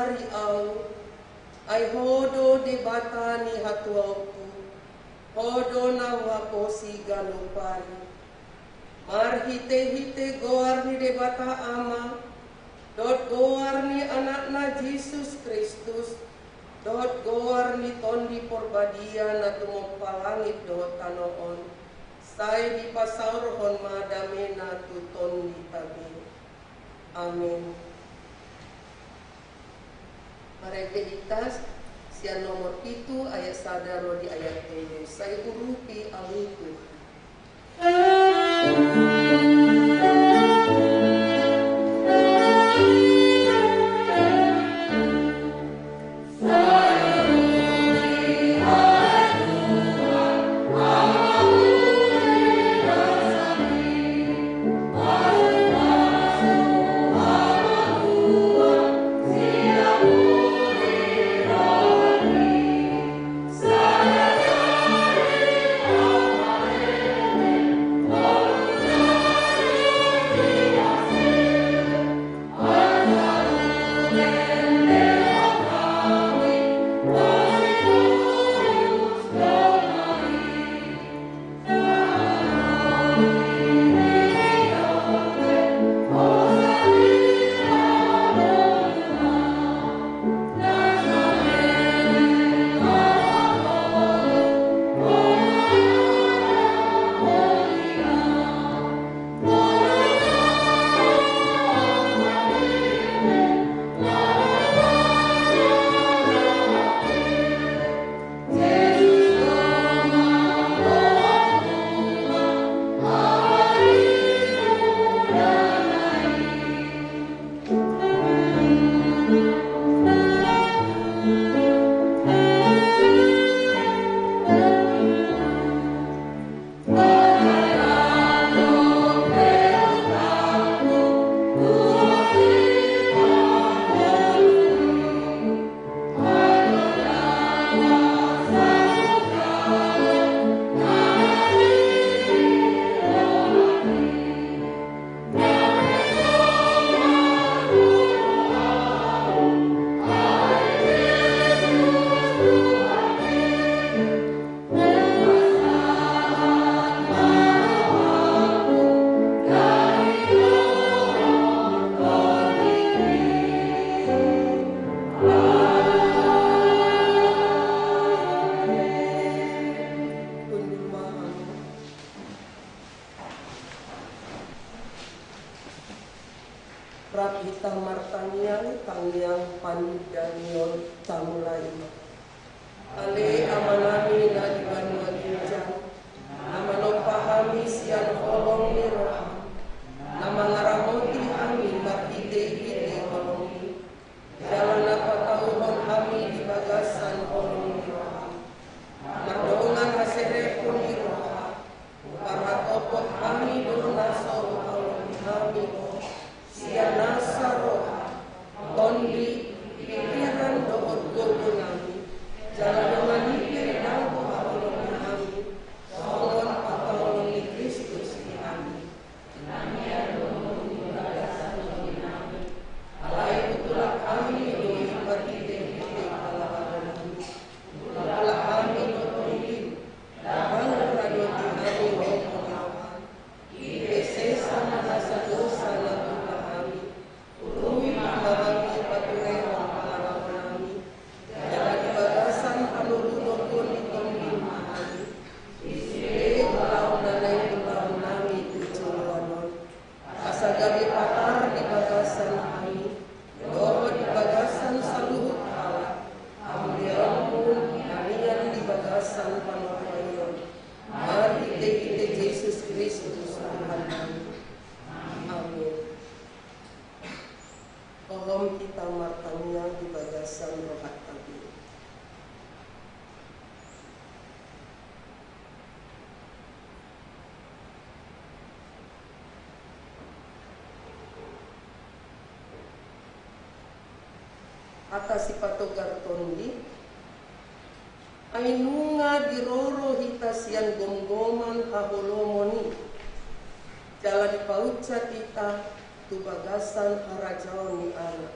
mari au, ai hodo de bata ni hatuauku, hodo na wakosi galopari. Mar hite goar ni de bata ama, dot goar ni anakna Yesus Kristus, dot goar ni tondi porbadia na tumok palangit dot tanoon, sai di pasaurhon madame na tuton di tabi. Amin. Marevelitas sian nomor 7 ayat sadaro di ayat 7. Saya urupi aliku. Rapita martanian tangyang pandanion tamulay. Ale amanami na dibanwa ginjan, namanopahami siyan kolong ni roha, namangaramoti kami marhide-hide kolong ni, jalan napatauhon kami di bagasan kolong ni roha, mardongan haserepun ni roha, paratopot kami donasoro kolong kami siya nasa roha, tondi, pikiran doot gogo nami, jalan dengan nipir dan buhaulong nami, sohon patolong ni Kristus di kami. Nami adonong di bagasan di nami, alai utulak kami doi berhide-hide kalawan nami, utulak kami dotolim, labang radoti kami dotonawan, ide sesama nasa dosa na kita martanya di bagasan rohat tadi. Atas sipato gartondi, ay nunga diroro hitasian gomgoman hahulomoni, jalan pautsa kita tu bagasan harajaw ni anak.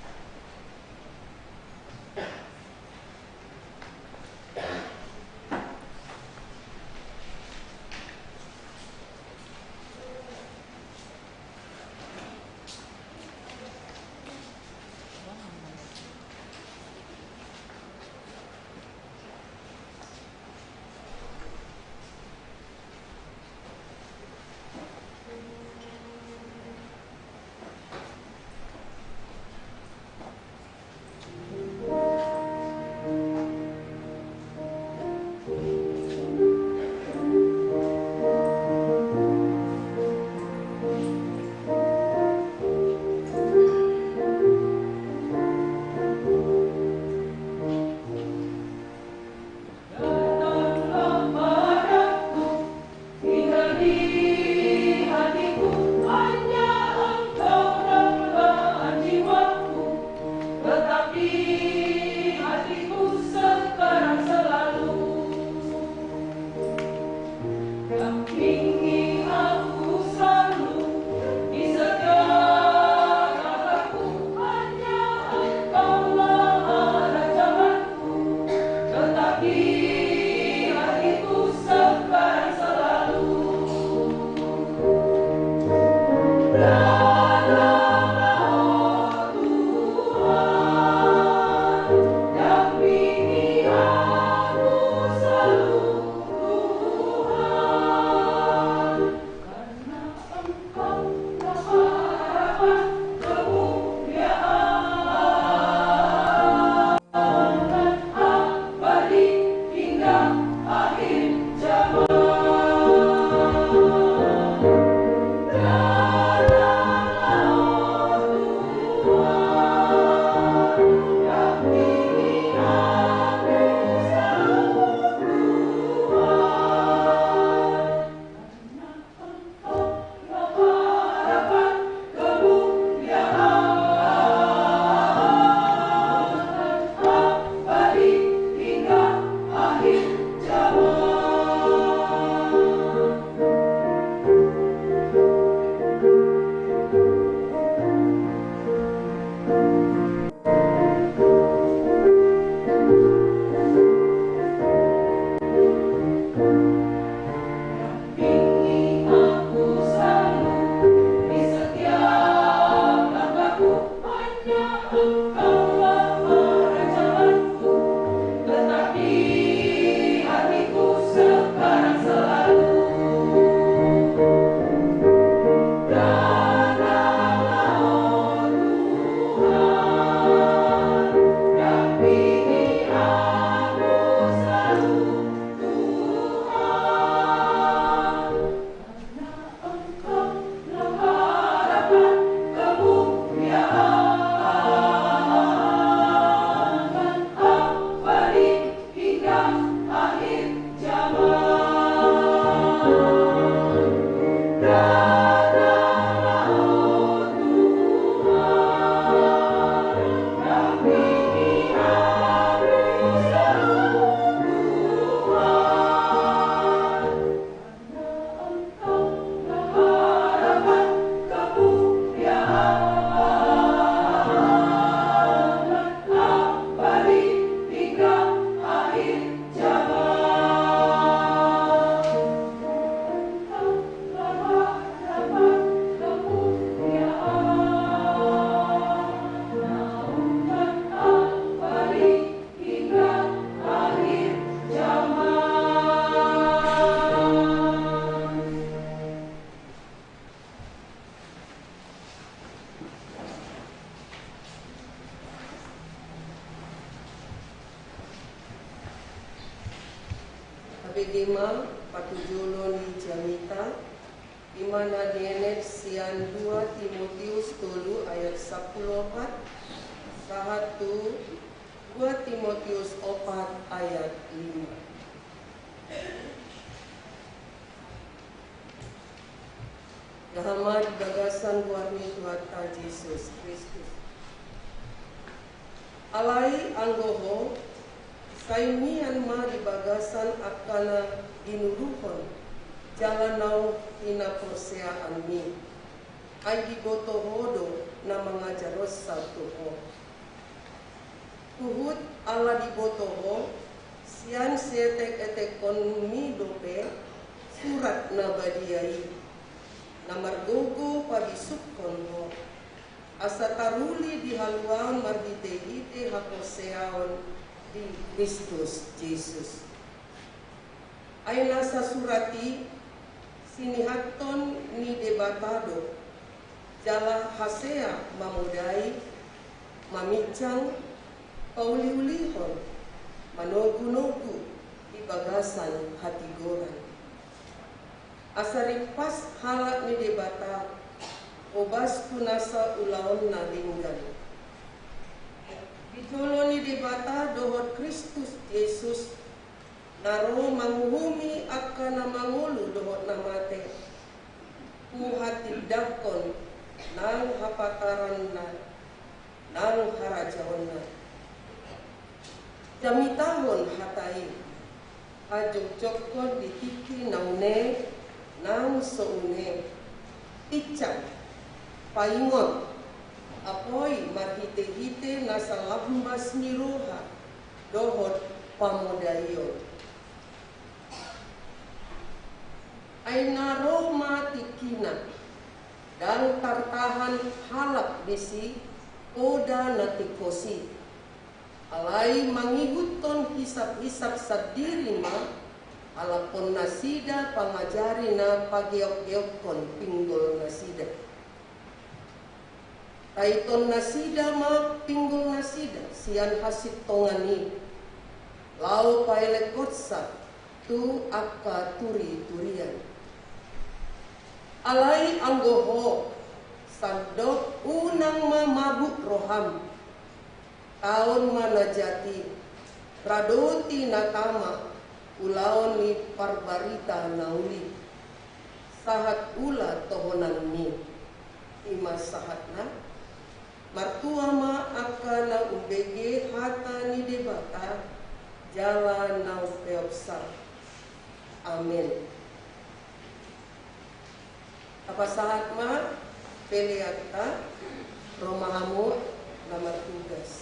Abedema patujulon jamita imana dienet sian 2 Timotius 3 ayat 14 sahatu 2 Timotius 4 ayat 5. Gahamad bagasan warni Tuhan Yesus Kristus. Alai anggoho kainian ma di bagasan akana dinuruhon jalan nau ina perseaan mi ay di boto hodo na mga jaros sa tuho tuhut ala di boto ho siyan setek-etek kon mi dope surat na badiyai na margogo pabisuk kon ho asa taruli di haluan marbite-hite haposeaon di Kristus Yesus. Ay nasa surati sinihaton ni debatado jala hasea mamudai mamicang pauli-ulihon manogu-nogu di bagasan hatigoran. Asaripas halak ni debata obas kunasa ulaon na linggan. Bituloni debata dohot Kristus Yesus naro manguhumi akan na mangulu dohot na mate kuhati dakon nang hapataran na nang harajaon na Jami tahun hatai ajok jokon ditiki naune nang soune icang paingon apoi marhite-hite nasa lambas miroha dohot pamodayo aina Roma tikina dan tartahan halap besi oda natikosi alai mangihuton hisap-hisap sadiri ma alapon nasida pangajari na pageok-geokon pinggol nasida. Taiton nasida ma pinggol nasida sian hasit tongani. Lau paele kotsa tu akka turi-turian. Alai anggoho sandok unang mabuk roham. Taon mana jati pradoti nakama ulaon ni parbarita nauli sahat ula tohonan ni ima sahatna martua ma akana ubege hata ni debata jalan nau peopsa amin. Apa sahat ma peliakta romahamu nama tugas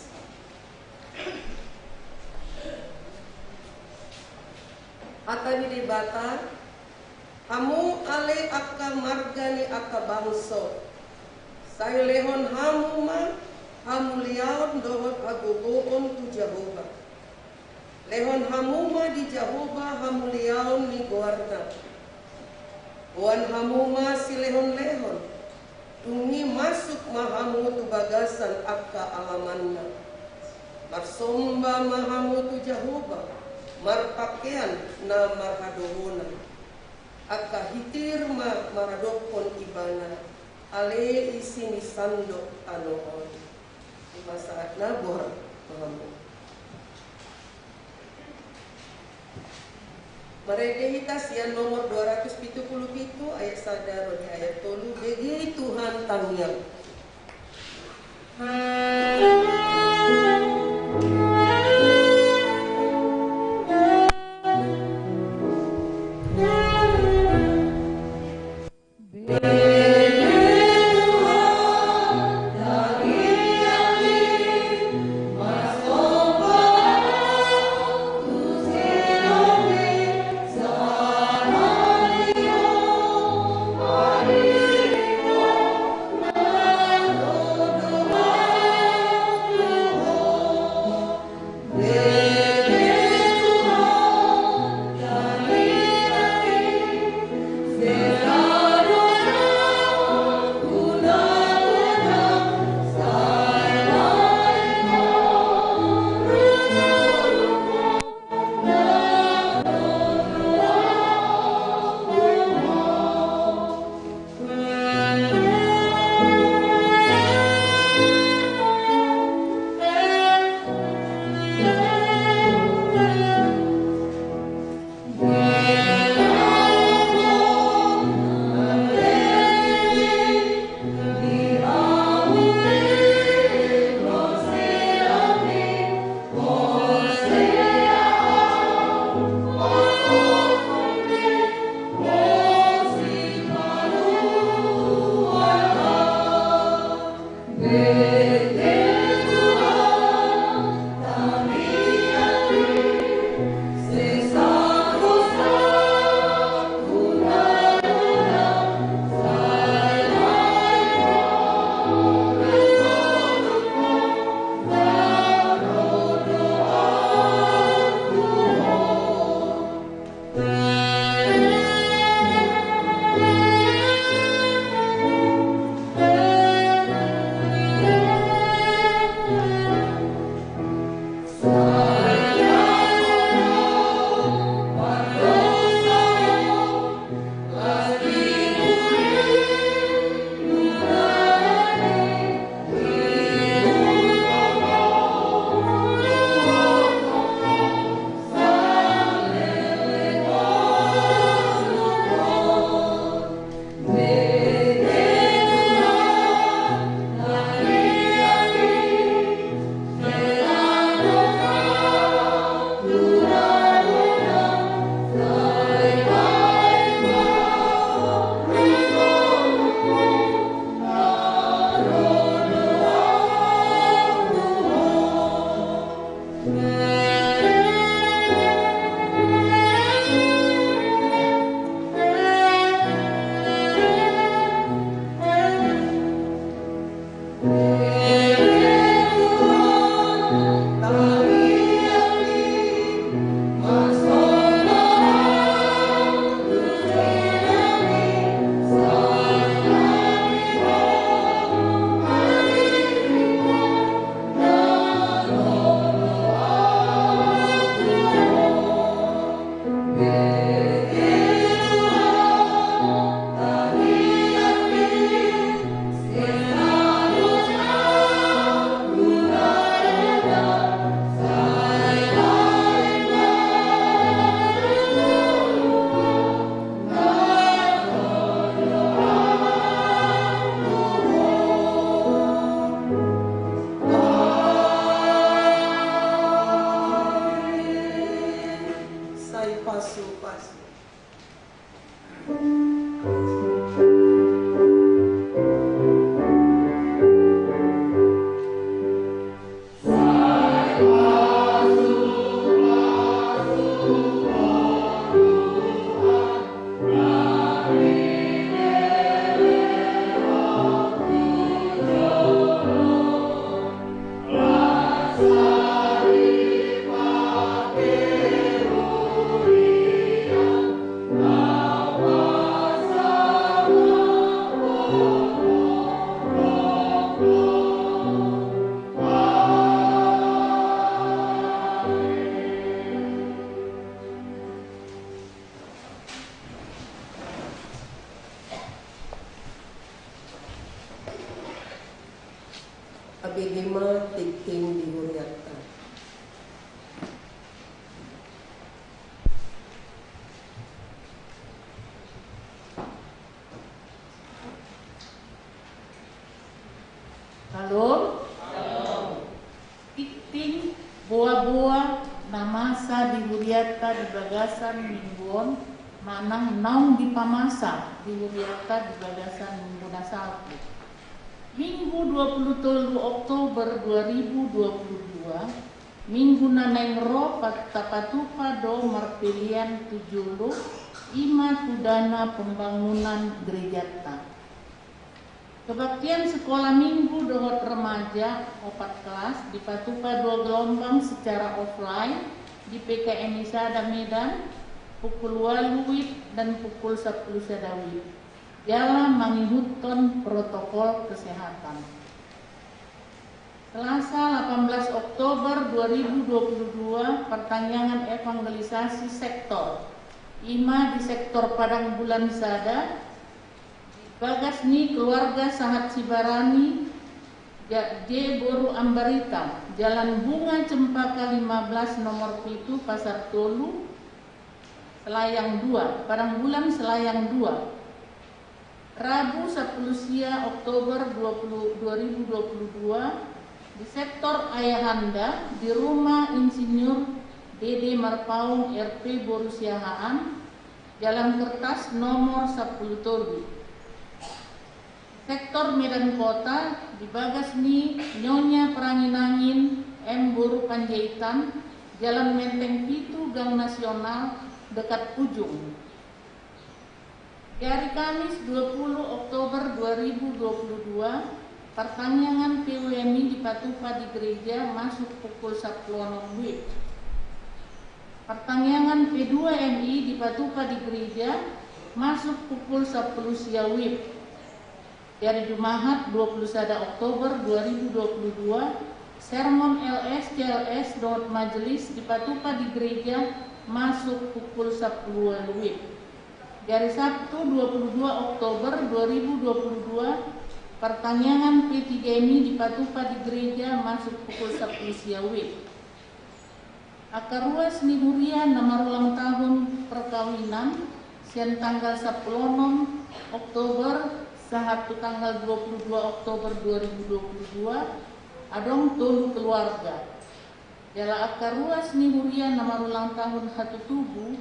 Atani debata hamu ale akka margani akka bangso saya lehon hamu ma hamu liaon dohot agogoon tu Jehovah lehon hamu ma di Jehovah hamu liaon ni goarna buan hamu ma si lehon tungi masuk ma hamu tu bagasan akka alamanna marsomba mahamu tu Jehovah marpakean na marhadohona akka hitir ma maradokon ibana ale isi ni sandok anoon di masa nabor mahamu Maredehita sian nomor 277 ayat sadar di ayat tolu begi Tuhan tamiang Abidima Tikting Dihuriata. Halo. Tikting boa-boa namasa dihuriata di bagasan mingguon manang naung di pamasa dihuriata di bagasan minggu nasapu. Minggu 27 Oktober 2022, Minggu naneng ro tapatupa do marpilian 70 ima tudana pembangunan gerejata. Kebaktian sekolah minggu dohot remaja 4 kelas di Patupa 2 gelombang secara offline di PKN Isada Medan pukul 8 WIB dan pukul 10 Sadawi. Dalam mengikuti protokol kesehatan. Selasa 18 Oktober 2022, pertanyaan evangelisasi sektor IMA di sektor Padang Bulan Sada, Bagasni keluarga Sahat Sibarani, J. Boru Ambarita, Jalan Bunga Cempaka 15 nomor 7 Pasar Tolu, Selayang 2, Padang Bulan Selayang 2. Rabu 10 Oktober 2022 di sektor Ayahanda di rumah Insinyur Dede Marpaung RP Borusiahaan, Jalan Kertas nomor 10 Tolu. Sektor Medan Kota di Bagasni Nyonya Peranginangin M. Boru Panjaitan, Jalan Menteng Pitu Gang Nasional dekat Pujung. Di hari Kamis 20 Oktober 2022, pertanyaan PWMI di Patupa di gereja masuk pukul 10 WIB. Pertanyaan P2MI di Patupa di gereja masuk pukul 10 WIB. Dari Jumahat 21 Oktober 2022, sermon LS CLS Dot Majelis di Patupa di gereja masuk pukul 10 WIB. Dari Sabtu 22 Oktober 2022, pertanyaan P3MI di Patupa di gereja masuk pukul 10 WIB. Akar ruas Nihuria nomor ulang tahun perkawinan siang tanggal 10 Oktober sehatu tanggal 22 Oktober 2022 adong tolu keluarga. Jala akar ruas Nihuria nomor ulang tahun hatu tubuh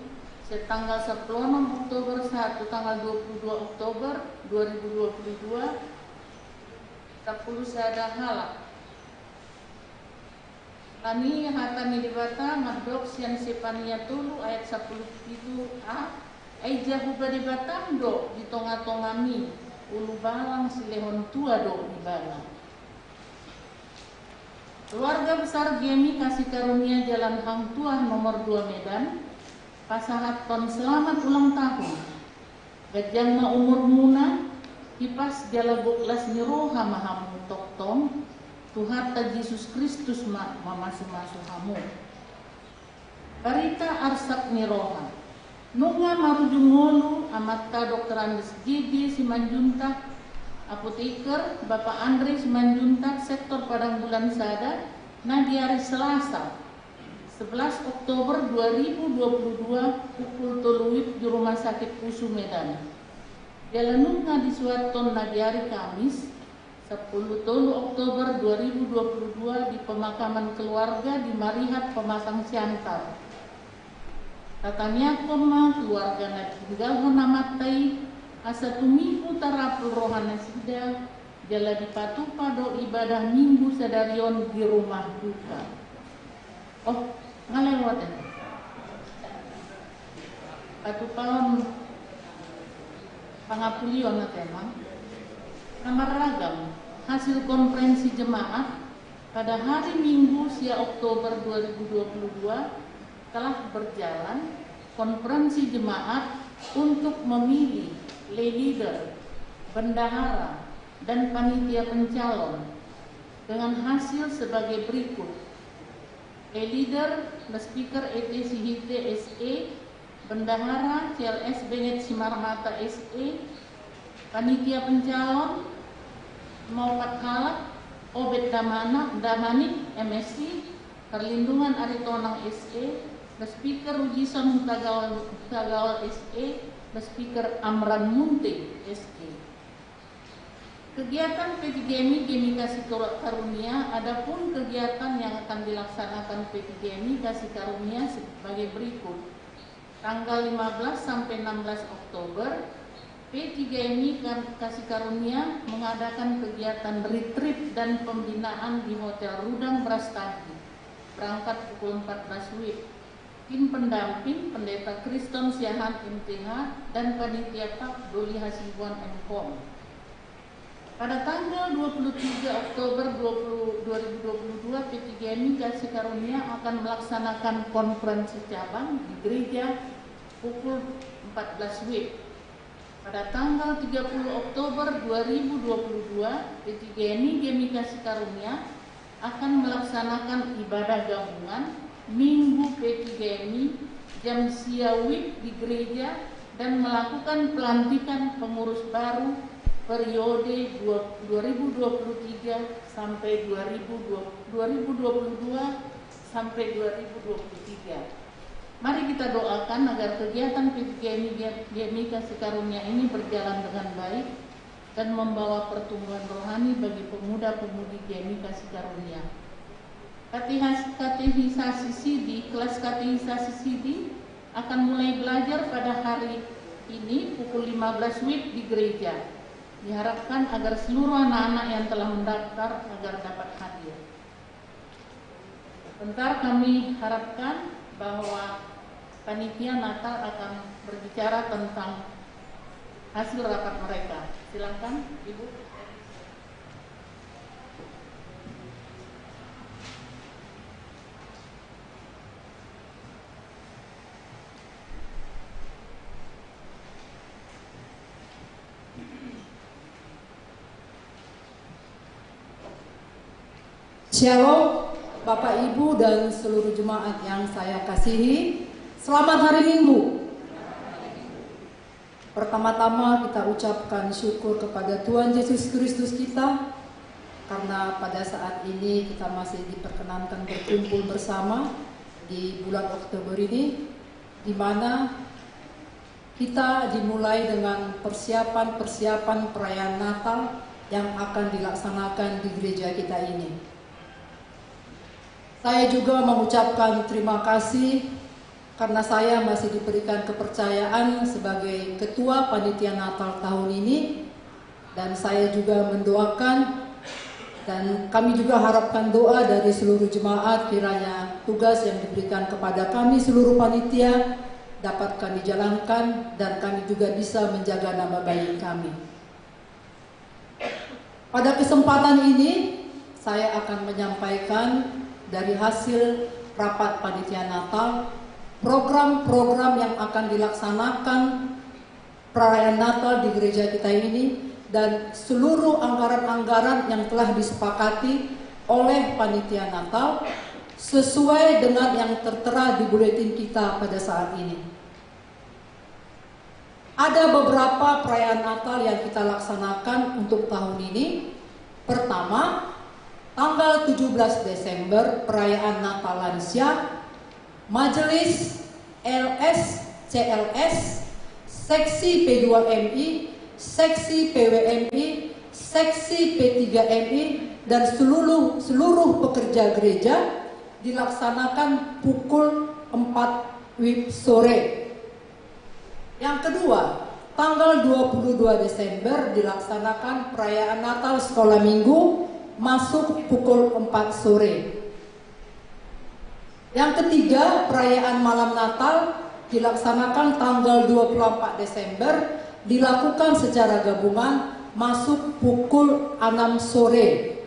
setanggal 10 Oktober sehatu tanggal 22 Oktober 2022 tak perlu saya halak. Tani hatani dibata madok sian sepania tulu ayat 17a Eja huba dibatam do di tonga-tongami ulu balang silehon tua do di bala. Keluarga besar Gemi Kasih Karunia Jalan Hang Tuah nomor 2 Medan, pasahat ton selamat ulang tahun. Gajang ma umur muna, kipas jala buklas nyeroha mahamu toktong, Tuhan ta Yesus Kristus masu hamu. Barita arsak niroha. Nunga marujung ngolu amatta Dr. Andes Gigi Simanjuntak, apoteker Bapak Andre Simanjuntak, sektor Padang Bulan Sada, nah di hari Selasa 11 Oktober 2022 pukul 3 WIB di Rumah Sakit Pusu Medan. Jalanunga di suaton nah di hari Kamis 10 Oktober 2022 di pemakaman keluarga di Marihat Pemasang Siantar. Katanya koma keluarga na tinggal honamatai asa tumihu tarapul rohana sida jala dipatu pado ibadah minggu sadarion di rumah duka. Oh, ngalewat ya. Patu palon pangapulion na tema. Kamar ragam hasil konferensi jemaat pada hari Minggu sia Oktober 2022 telah berjalan konferensi jemaat untuk memilih lay leader, bendahara, dan panitia pencalon dengan hasil sebagai berikut. Lay leader, speaker ETC HIT SE, bendahara CLS Bengit Simarmata SE, panitia pencalon Maupat Halak, Obed Damanik MSc, Perlindungan Aritonang SE, Speaker Rujison Hutagawal SE, Speaker Amran Munte SE. Kegiatan P3GMI Gemi Kasih Karunia, adapun kegiatan yang akan dilaksanakan P3GMI Kasih Karunia sebagai berikut. Tanggal 15 sampai 16 Oktober, P3GMI Kasih Karunia mengadakan kegiatan retreat dan pembinaan di Hotel Rudang Brastagi. Berangkat pukul 14 WIB. Tim pendamping Pendeta Kriston Siahan MTH dan Panitia Pak Doli Hasibuan MKOM. Pada tanggal 23 Oktober 2022, P3GMI Kasih Karunia akan melaksanakan konferensi cabang di gereja pukul 14 WIB. Pada tanggal 30 Oktober 2022, P3GMI Gemi Kasih Karunia akan melaksanakan ibadah gabungan Minggu P3GMI jam siawib di gereja dan melakukan pelantikan pengurus baru periode 2023 sampai 2022 sampai 2023. Mari kita doakan agar kegiatan P3GMI Kasih Karunia ini berjalan dengan baik dan membawa pertumbuhan rohani bagi pemuda-pemudi Gemi Kasih Karunia. Katehisasi CD, kelas katehisasi CD akan mulai belajar pada hari ini pukul 15 WIB di gereja. Diharapkan agar seluruh anak-anak yang telah mendaftar agar dapat hadir. Bentar kami harapkan bahwa panitia Natal akan berbicara tentang hasil rapat mereka. Silakan, Ibu. Shalom Bapak Ibu dan seluruh jemaat yang saya kasihi. Selamat hari Minggu. Pertama-tama kita ucapkan syukur kepada Tuhan Yesus Kristus kita, karena pada saat ini kita masih diperkenankan berkumpul bersama di bulan Oktober ini, di mana kita dimulai dengan persiapan perayaan Natal yang akan dilaksanakan di gereja kita ini. Saya juga mengucapkan terima kasih karena saya masih diberikan kepercayaan sebagai Ketua Panitia Natal tahun ini, dan saya juga mendoakan Dan kami juga harapkan doa dari seluruh jemaat, kiranya tugas yang diberikan kepada kami seluruh panitia dapat kami jalankan dan kami juga bisa menjaga nama baik kami. Pada kesempatan ini saya akan menyampaikan dari hasil rapat panitia Natal, program-program yang akan dilaksanakan perayaan Natal di gereja kita ini, dan seluruh anggaran-anggaran yang telah disepakati oleh panitia Natal sesuai dengan yang tertera di buletin kita pada saat ini. Ada beberapa perayaan Natal yang kita laksanakan untuk tahun ini. Pertama, tanggal 17 Desember perayaan Natal Lansia, Majelis LS CLS, Seksi P2MI, Seksi PWMI, Seksi P3MI, dan seluruh pekerja gereja dilaksanakan pukul 4 WIB sore. Yang kedua, tanggal 22 Desember dilaksanakan perayaan Natal Sekolah Minggu masuk pukul 4 sore. Yang ketiga, perayaan Malam Natal dilaksanakan tanggal 24 Desember, dilakukan secara gabungan masuk pukul 6 sore.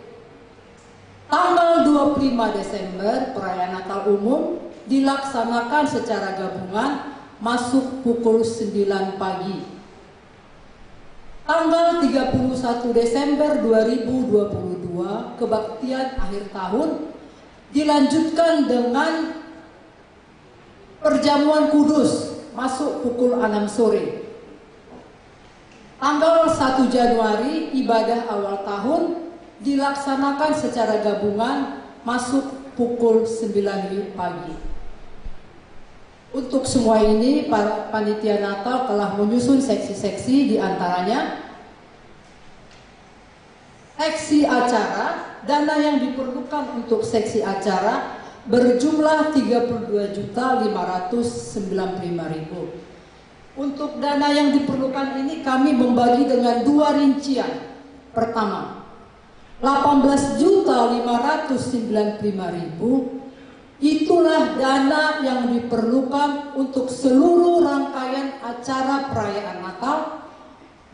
Tanggal 25 Desember perayaan Natal umum dilaksanakan secara gabungan masuk pukul 9 pagi. Tanggal 31 Desember 2022 kebaktian akhir tahun dilanjutkan dengan perjamuan kudus masuk pukul 6 sore. Tanggal 1 Januari ibadah awal tahun dilaksanakan secara gabungan masuk pukul 9 pagi. Untuk semua ini para panitia Natal telah menyusun seksi-seksi, di antaranya seksi acara. Dana yang diperlukan untuk seksi acara berjumlah 32.595.000. Untuk dana yang diperlukan ini kami membagi dengan dua rincian. Pertama, 18.595.000 itulah dana yang diperlukan untuk seluruh rangkaian acara perayaan Natal,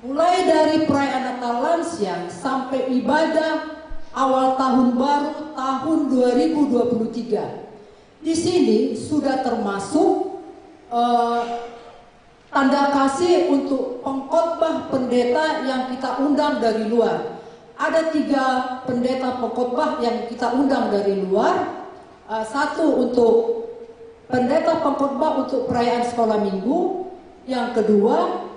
mulai dari perayaan Natal Lansia sampai ibadah awal tahun baru tahun 2023. Di sini sudah termasuk tanda kasih untuk pengkhotbah pendeta yang kita undang dari luar. Ada 3 pendeta pengkhotbah yang kita undang dari luar. Satu untuk pendeta pengkhotbah untuk perayaan sekolah minggu. Yang kedua,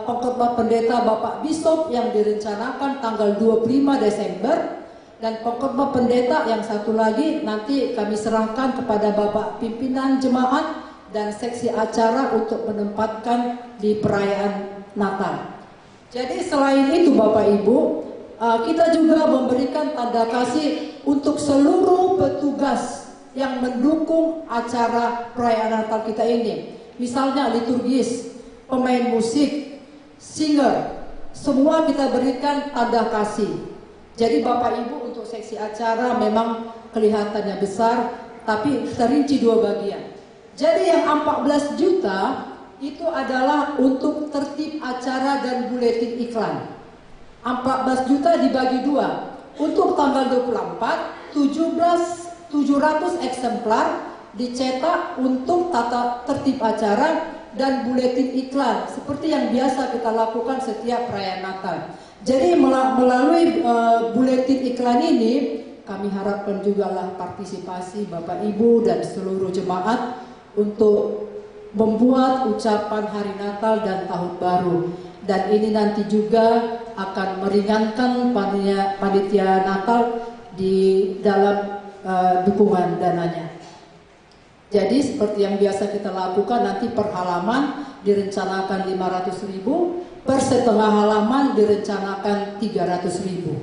pengkhotbah pendeta Bapak Bishop yang direncanakan tanggal 25 Desember. Dan pengkhotbah pendeta yang satu lagi nanti kami serahkan kepada Bapak pimpinan jemaat dan seksi acara untuk menempatkan di perayaan Natal. Jadi selain itu Bapak Ibu, kita juga memberikan tanda kasih untuk seluruh petugas yang mendukung acara perayaan Natal kita ini. Misalnya liturgis, pemain musik, singer, semua kita berikan tanda kasih. Jadi Bapak Ibu untuk seksi acara memang kelihatannya besar, tapi terinci 2 bagian. Jadi yang 14 juta itu adalah untuk tertib acara dan buletin iklan. 14 juta dibagi 2. Untuk tanggal 24, 700 eksemplar dicetak untuk tata tertib acara dan buletin iklan seperti yang biasa kita lakukan setiap perayaan Natal. Jadi melalui buletin iklan ini kami harapkan juga lah partisipasi Bapak Ibu dan seluruh jemaat untuk membuat ucapan hari Natal dan Tahun Baru. Dan ini nanti juga akan meringankan panitia Natal di dalam dukungan dananya. Jadi seperti yang biasa kita lakukan, nanti per halaman direncanakan 500.000, per setengah halaman direncanakan 300.000.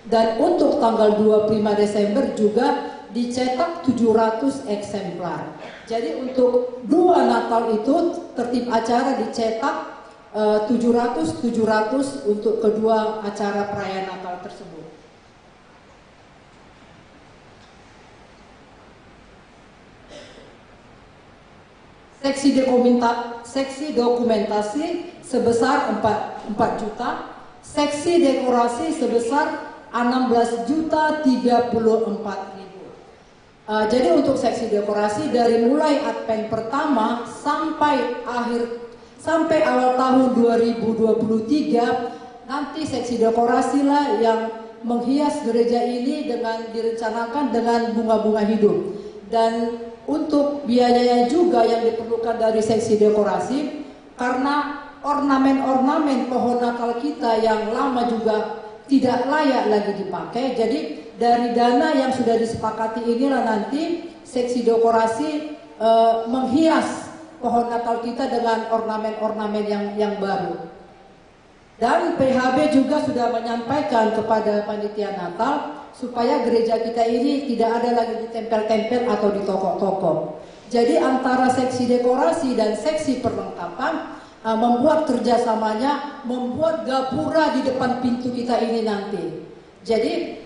Dan untuk tanggal 25 Desember juga dicetak 700 eksemplar. Jadi untuk 2 Natal itu tertib acara dicetak 700 untuk kedua acara perayaan Natal tersebut. seksi dokumentasi sebesar 4 juta, seksi dekorasi sebesar 16.034.000. Jadi untuk seksi dekorasi dari mulai Advent pertama sampai awal tahun 2023, nanti seksi dekorasi lah yang menghias gereja ini direncanakan dengan bunga-bunga hidup. Dan untuk biayanya juga yang diperlukan dari seksi dekorasi, karena ornamen-ornamen pohon Natal kita yang lama juga tidak layak lagi dipakai. Jadi dari dana yang sudah disepakati inilah nanti seksi dekorasi menghias pohon Natal kita dengan ornamen-ornamen yang baru. Dan PHB juga sudah menyampaikan kepada panitia Natal supaya gereja kita ini tidak ada lagi ditempel-tempel atau di toko-toko. Jadi antara seksi dekorasi dan seksi perlengkapan membuat kerjasamanya, membuat gapura di depan pintu kita ini nanti. Jadi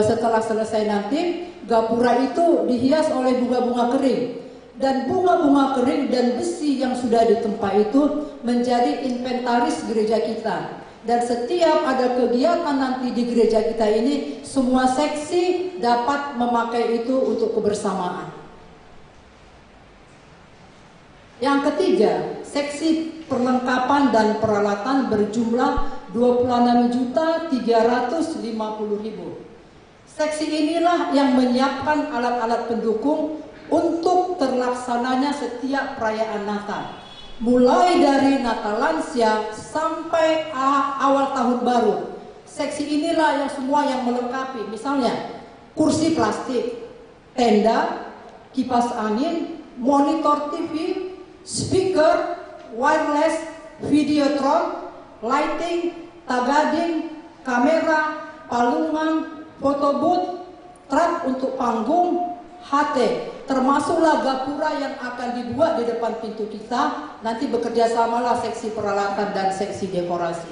setelah selesai nanti, gapura itu dihias oleh bunga-bunga kering. Dan bunga-bunga kering dan besi yang sudah ditempa itu menjadi inventaris gereja kita. Dan setiap ada kegiatan nanti di gereja kita ini, semua seksi dapat memakai itu untuk kebersamaan. Yang ketiga, seksi perlengkapan dan peralatan berjumlah 26.350.000. Seksi inilah yang menyiapkan alat-alat pendukung untuk terlaksananya setiap perayaan Natal, mulai dari Natal lansia sampai awal tahun baru. Seksi inilah yang semua yang melengkapi, misalnya kursi plastik, tenda, kipas angin, monitor TV, speaker, wireless, videotron, lighting, tagading, kamera, palungan, foto booth, truk untuk panggung, HT, termasuklah gapura yang akan dibuat di depan pintu kita. Nanti bekerja samalah seksi peralatan dan seksi dekorasi.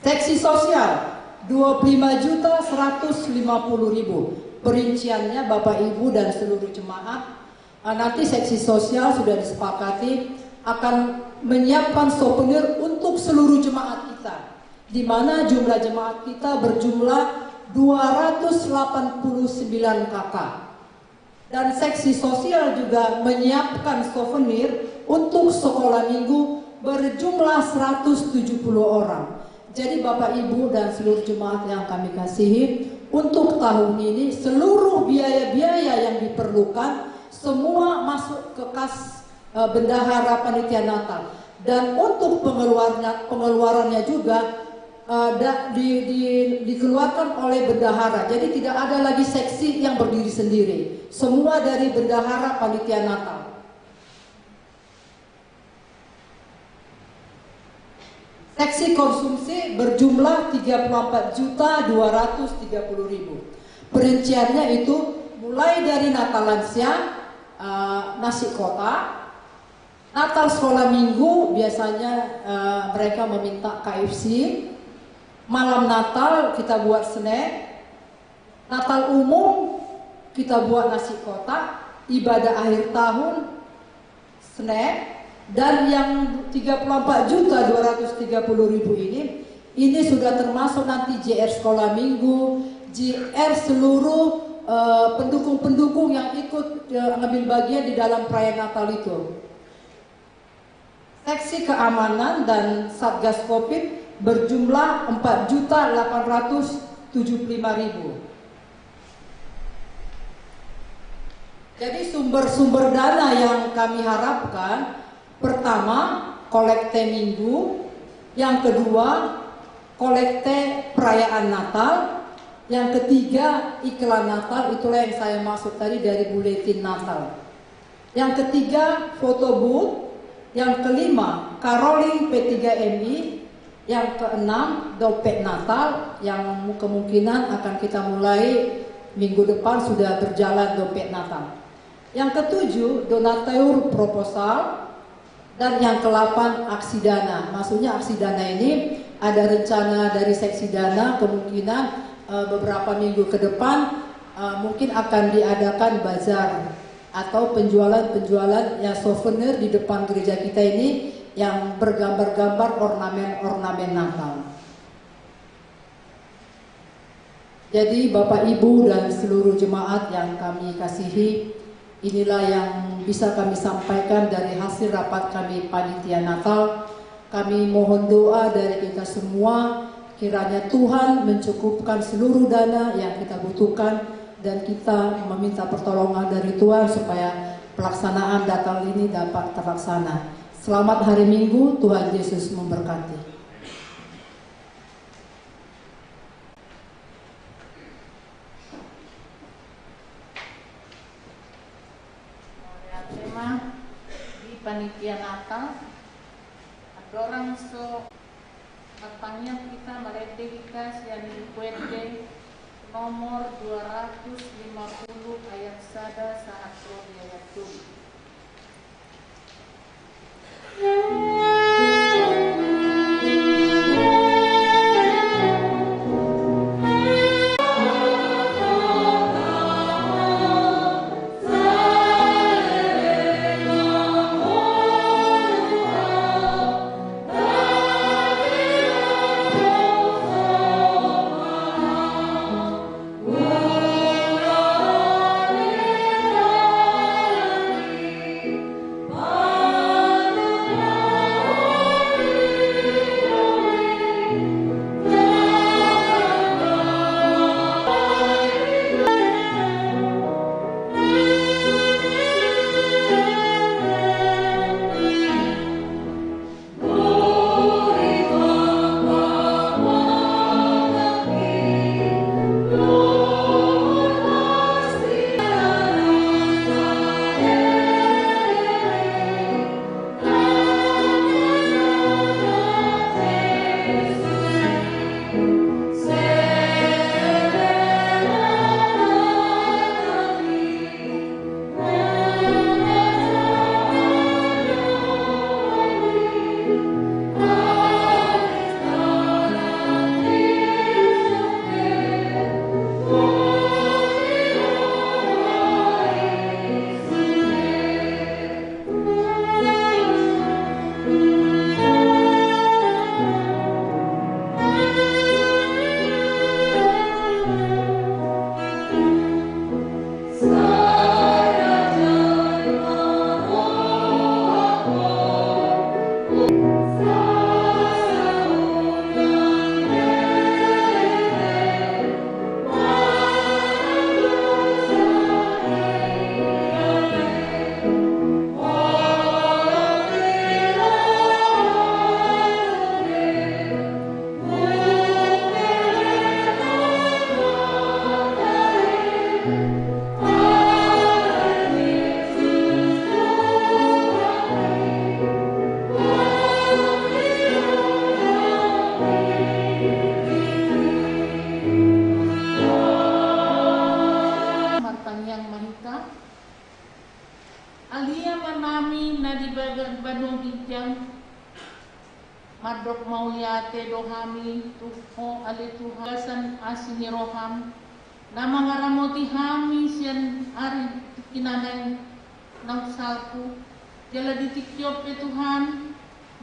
Seksi sosial 25.150.000. Perinciannya Bapak Ibu dan seluruh jemaat. Nanti seksi sosial sudah disepakati akan menyiapkan souvenir untuk seluruh jemaat kita, di mana jumlah jemaat kita berjumlah 289 kakak. Dan seksi sosial juga menyiapkan souvenir untuk sekolah minggu berjumlah 170 orang. Jadi Bapak Ibu dan seluruh jemaat yang kami kasihi, untuk tahun ini seluruh biaya-biaya yang diperlukan semua masuk ke kas bendahara panitia Natal. Dan untuk pengeluarannya juga dikeluarkan oleh bendahara. Jadi tidak ada lagi seksi yang berdiri sendiri, semua dari bendahara panitia Natal. Seksi konsumsi berjumlah 34.230.000. Perinciannya itu mulai dari Natal lansia, nasi kotak, Natal sekolah minggu biasanya mereka meminta KFC. Malam Natal kita buat snack, Natal umum kita buat nasi kotak, ibadah akhir tahun snack, dan yang 34.230.000 ini sudah termasuk nanti JR sekolah minggu, JR seluruh pendukung-pendukung yang ikut mengambil bagian di dalam perayaan Natal itu. Seksi keamanan dan Satgas Covid berjumlah 4.875.000. Jadi sumber-sumber dana yang kami harapkan, pertama kolekte minggu, yang kedua kolekte perayaan Natal, yang ketiga iklan Natal, itulah yang saya maksud tadi dari buletin Natal. Yang ketiga foto booth, yang kelima caroling P3MI, yang keenam dompet Natal yang kemungkinan akan kita mulai minggu depan sudah berjalan dompet Natal. Yang ketujuh donatur proposal, dan yang ke-8 aksi dana. Maksudnya aksi dana ini ada rencana dari seksi dana kemungkinan beberapa minggu ke depan mungkin akan diadakan bazar atau penjualan-penjualan yang souvenir di depan gereja kita ini yang bergambar-gambar ornamen-ornamen Natal. Jadi Bapak Ibu dan seluruh jemaat yang kami kasihi, inilah yang bisa kami sampaikan dari hasil rapat kami panitia Natal. Kami mohon doa dari kita semua, kiranya Tuhan mencukupkan seluruh dana yang kita butuhkan, dan kita meminta pertolongan dari Tuhan supaya pelaksanaan Natal ini dapat terlaksana. Selamat hari Minggu, Tuhan Yesus memberkati. Tema di panitia Natal, ada orang so katanya kita meredehikas yang dikuede nomor 250 ayat sada saat roh ayat 2. Alia manami na di badong hijang madok mauliate dohami tuho ali tuhasan asini roham na mga ramoti hami siyan ari kinanay ng salpo jala ditikyop e Tuhan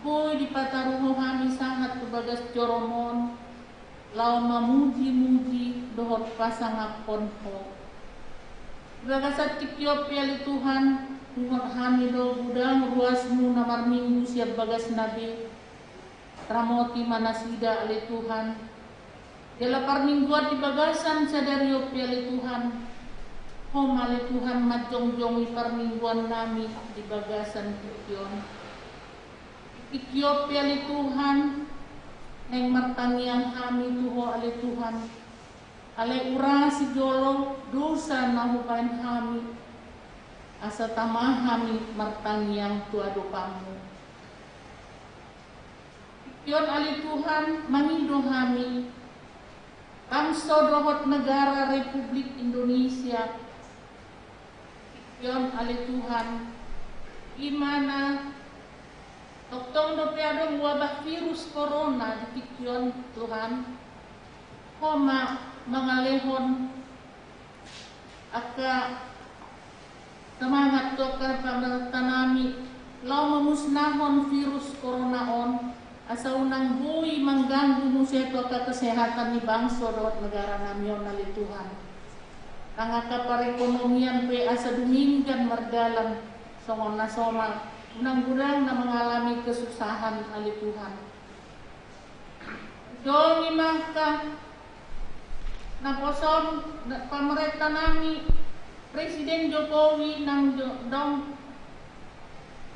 boy di pataruho hami sangat kebagas joromon lau mamuji-muji dohot pasangapon ho bagasat tikyop ali Tuhan Tuhan kami do budang ruasmu namar minggu siap bagas nabi ramoti manasida ali Tuhan jala parmingguan di bagasan sadario ali Tuhan hom ali Tuhan majong-jongi parmingguan nami di bagasan Tikyon ali Tuhan neng martangian kami tuho ali Tuhan ale urasi jolo dosa nahupain kami asa tamahami martangiang tuado kamu. Tikyon ali Tuhan mangido kami bangsa dohot negara Republik Indonesia. Tikyon ali Tuhan imana toktong dopiadong wabah virus corona di tikyon Tuhan koma mangalehon aka teman asa unang bui mengganggu musyato ka kesehatan ni bangsa dot negara namion ali Tuhan. Tangaka perekonomian pe asa duminggan merdalam songon nasional unang gudang na mengalami kesusahan ali Tuhan. Domi maka na poson pemerintah nami Presiden Jokowi nang dong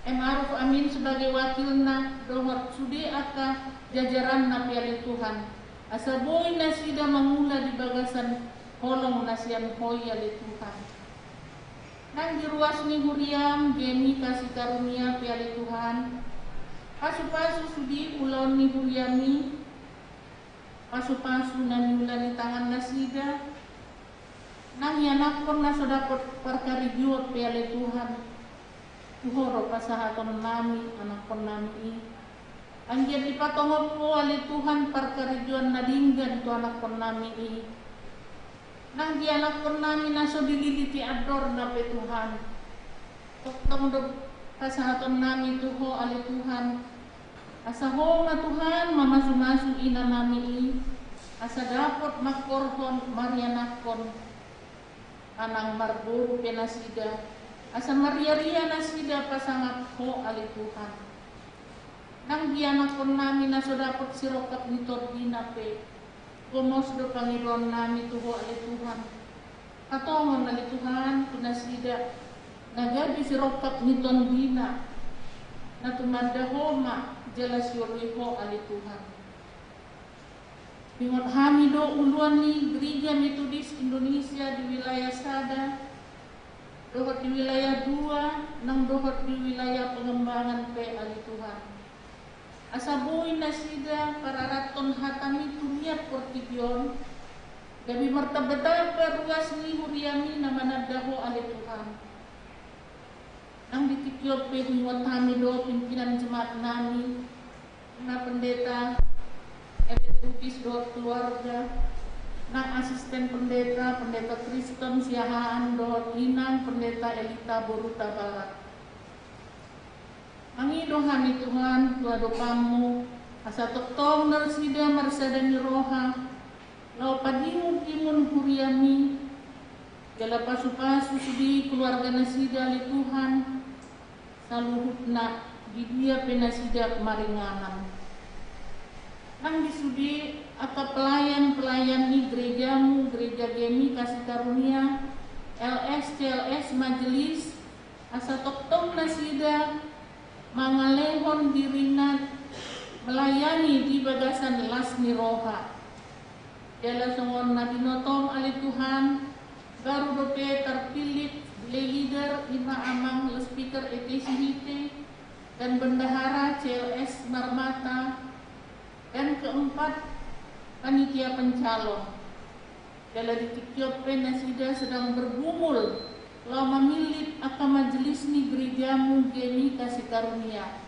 Ma'ruf Amin sebagai wakilna dohor sudi aka jajaran na piali Tuhan. Asa boy na sida mangula di bagasan holong nasian hoy ali Tuhan. Nang diruas ni huriam gemi kasih karunia piali Tuhan. Pasu-pasu sudi ulon ni huriami. Pasu-pasu na niulan ni tangan nasida. Nang yanakon na so dapat perkarigiot piali Tuhan. Tuhoro pasahaton nami anak pon nami anjir dipatongon ko ali Tuhan perkarijuan nadinggan tu anak pon nami nang di anak pon nami naso dililiti ador na pe Tuhan tong do pasahaton nami tuho ali Tuhan asa ho na Tuhan mamasu-masu ina nami asa dapot makorhon marianakon anang marburu penasida asa maria-ria nasida pasangat ho ali Tuhan. Nang dianak pon nami naso dapat sirokap nitor dinape. Gomos do Panginoon nami tuho ali Tuhan. Katongon ali Tuhan tunasida nagadi sirokap niton dina. Natumanda homa jelas yoriho ali Tuhan. Bingot hami do uluan ni Gereja Metodis Indonesia di wilayah Sada. Dohot di wilayah 2, nang dohot di wilayah pengembangan pe ali Tuhan. Asa boy nasida para raton hatami tumiat portigion. Gabi martabata ruas ni huriami na manadaho ali Tuhan. Nang ditikyo pe huwat kami do pimpinan jemaat nami na pendeta Ebetutis do keluarga. Nang asisten pendeta Kristen Siahaan dohot inang pendeta Elita Boruta Barat. Angi dohani Tuhan tua dopamu asa toktong narsida marsadani roha lau padimun huriami jala pasu-pasu sudi keluarga nasida li Tuhan saluhutna di dia penasida kemaringanan. Nang disudi apa pelayan di gerejamu, gereja gemi kasih karunia, LS, CLS, majelis, asa toktong nasida, mangalehon dirina, melayani di bagasan lasni roha. Jala songon nadinotong ali Tuhan, baru dope terpilih leader ima amang speaker ETCHT dan bendahara CLS Marmata, dan keempat panitia pencalon. Dalam ditikyop nasida sedang bergumul lau memilit akan majelis ni gerejamu geni kasih karunia.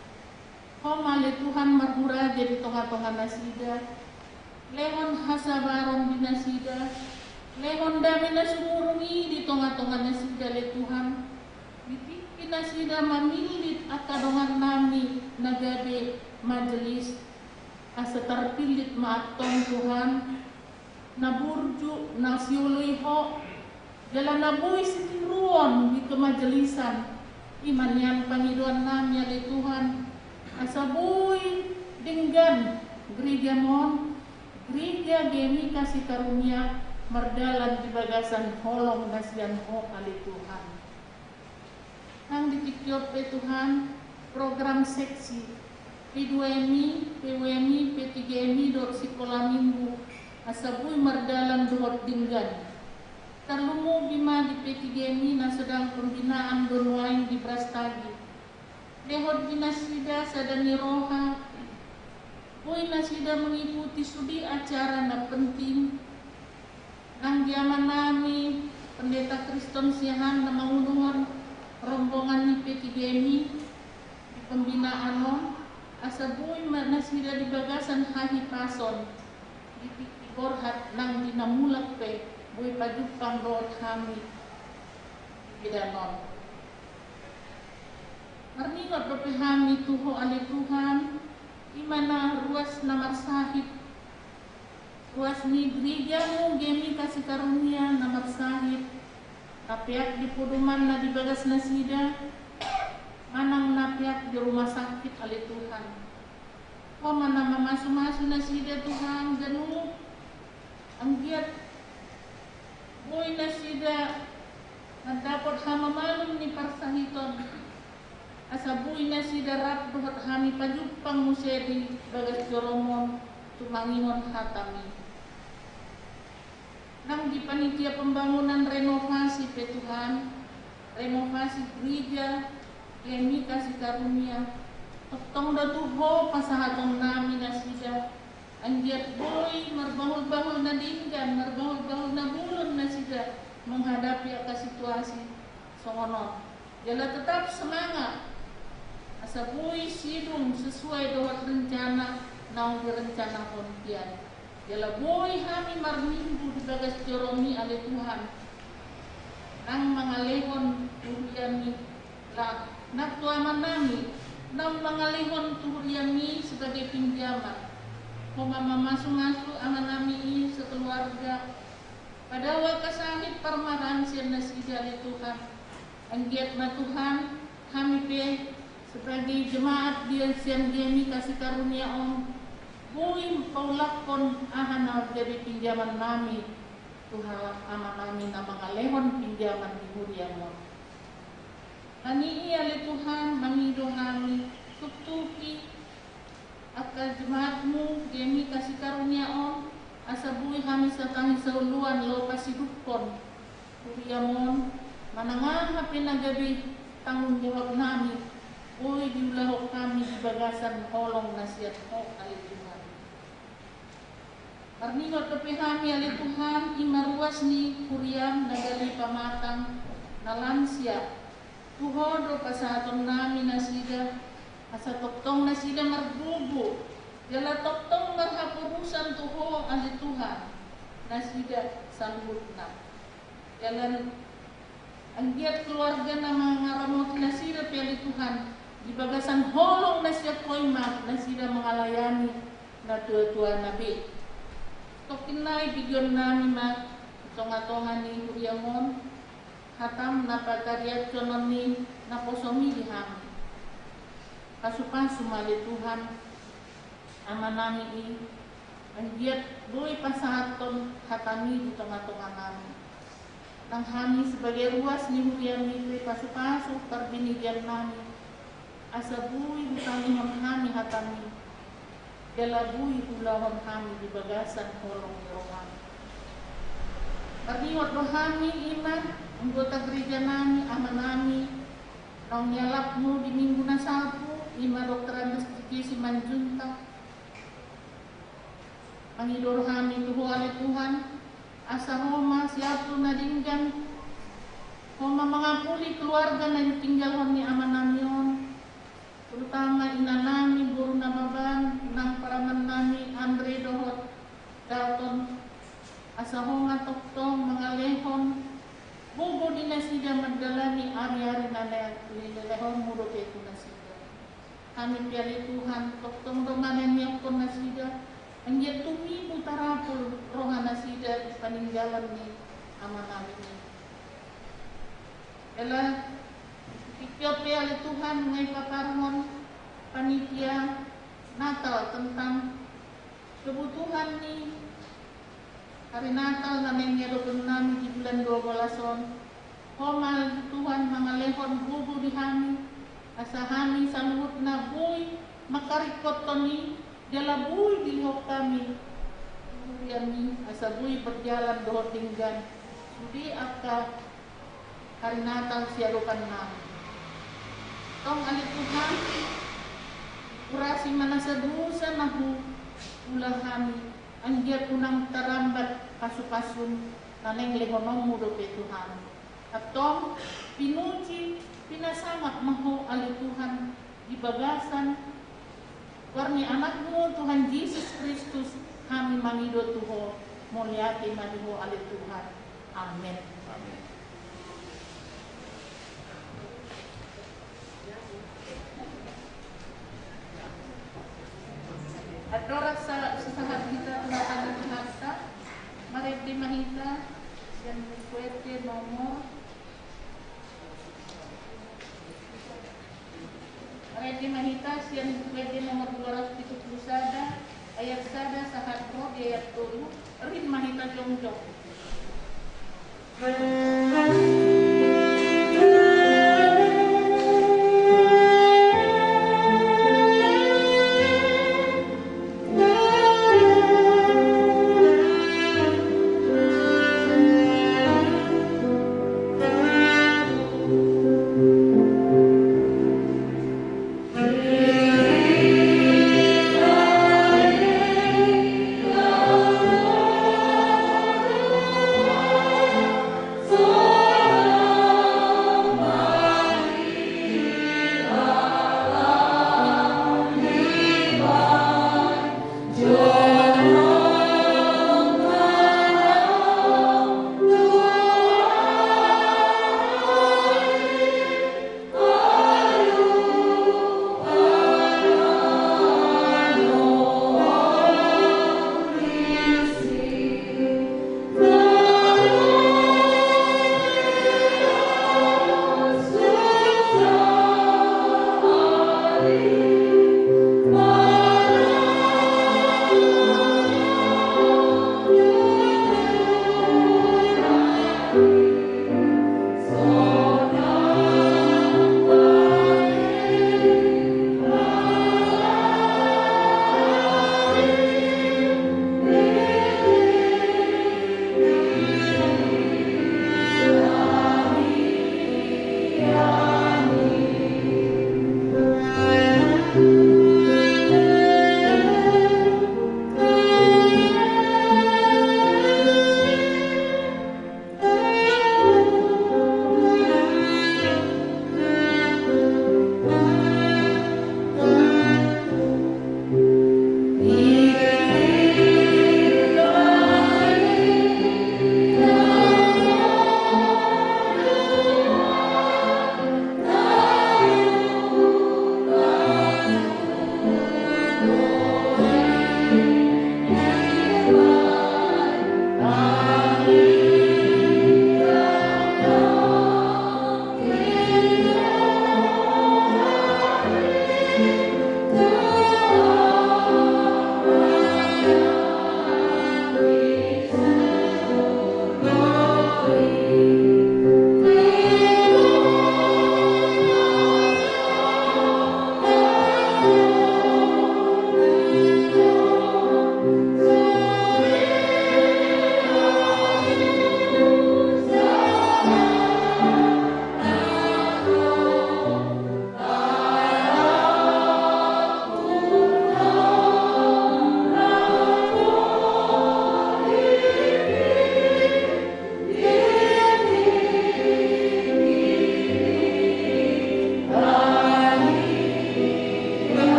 Homale Tuhan marhura jadi tonga-tonga nasida. Lehon hasabarong di nasida. Lehon dami nasumurungi di tonga-tonga nasida le Tuhan. Ditiki nasida memilit akadongan nami nagade majelis. Asa terpilih maatong Tuhan naburju nasiuluiho jalan nabui sitiruan di kemajelisan iman yang Panginoon nami ali Tuhan asa bui dinggan gereja mon gereja gemi kasih karunia merdalan di bagasan holong nasian ho ali Tuhan nang ditikyop Tuhan program seksi P2MI, PWMI, P3MI, sekolah minggu asabui merdalam dohot dinggan. Terlumu bima di P3MI na sedang pembinaan donwain di Brastagi. Dehot dinasida sadani roha. Boy nasida mengikuti sudi acara na penting. Nang diaman nami pendeta Kristen Siahaan na manguluhan rombongan di P3MI di pembinaan non. Asa boy nasida di bagasan hahi pason di borhat nang dinamulak pe boy pajupang root kami bidanon marningot rope kami tuho ali Tuhan imana ruas namar sahid ruas ni gerejamu gemi kasih karunia namar sahid tapiak di puduman na di bagas nasida manang napiak di rumah sakit oleh Tuhan. Oh mana mamasu-masu nasida Tuhan ganu anggiat boy nasida dapat hama malum ni parsahiton asa boy nasida rap dohat hami pajupang musedi bagas joromon tumangingon hatami nang di panitia pembangunan renovasi pe Tuhan renovasi gereja kami kasih karunia tong da tuho pasahatong nami nasida anggiat boy merbahul-bahul na dinggan merbahul-bahul na bulun nasida menghadapi situasi songonon jala tetap semangat asa boy sidung sesuai dengan rencana nau direncana kontian jala boy hami marminggu di bagas joromi ale Tuhan nang mangalehon tuhyami lah nak tuaman nami nang mangalihon tuhuriami sebagai pinjaman koma mamasu-masu amanami sekeluarga pada wakasahit parmaran sian nasida li Tuhan anggiat na Tuhan kami pe sebagai jemaat dia sian gemi kasih karunia om buim paulakon ahana jadi pinjaman nami Tuhan amanami na mangalehon pinjaman di huriamon Ani ale Tuhan mangido kami tutupi akan jemaatmu gemi kasih karunia om asa bui kami sakang sauluan lo pasidukon kuriamon manangan hape nagabi tanggung jawab nami bui diulahok kami di bagasan holong nasihat ho ale Tuhan arningot tepi kami ale Tuhan imaruas ni kuriam nagali pamatang nalansia tuhodo pasaton nami nasida asa toktong nasida marbubu jala toktong marhapurusan tuho ali Tuhan nasida salutna jalan anggiat keluarga nama ngaramot nasida piali Tuhan di bagasan holong nasida koimat nasida mengalayani na tua-tua nabi tokinai bigion nami ma tonga-tonga ni huriamon hatam napagariat kononi naposomi diham pasu-pasu mali Tuhan amanami i anggiat boy pasahaton hatami di tengah-tengah nami nang kami sebagai ruas ni huriami pasu-pasu perbinigian nami asa bui hutangihon kami hatami dala bui hulahon kami di bagasan holong rohani Arniwat rohani iman anggota gereja nami, aman nami, nong nyalapmu di minggu na Sabtu, ima dokteran destiki si manjunta. Mangidor kami tuho ale Tuhan, asa homa siaplu na dinggan, homa mengapuli keluarga na ditinggal ni aman nami on, terutama ina nami, guru nababan, nang paraman nami, Andre Dohot, Dalton, asa homa toktong mengalehon, bugo din na sida magdalani ari-ari na lelehon muro peto na sida. Kami piyali Tuhan, toktong romanen niyok ko na sida, ang yat tumibo tarapol rohan na sida paninggalan ni ama namin ni. Kala, ikyo piyali Tuhan ngay paparhon, panitia, Natal tentang kebutuhan ni hari Natal na nengyadokon namin di bulan 12. Homal Tuhan mga lehon bubo di kami. Asahami sa luhut na buy makarikot ni jala buy dihok kami. Kemudian ni asa buy berjalan dohot tinggan. Sudi aka hari Natal siadokan namin. Tong alit Tuhan kurasi manasa dusa nahu ulah kami. Anggiat unang tarambat kasu-kasun naneng lehonom mudo pe Tuhan. Atong pinuji pinasangat maho ali Tuhan di bagasan warni anakmu Tuhan Yesus Kristus kami manido tuho mulyati maniho ali Tuhan. Amin. Amin. SPT nomor ayat Mahita sian SPT nomor 271 ayat sada sahat roh ayat tolu rin Mahita jongjong.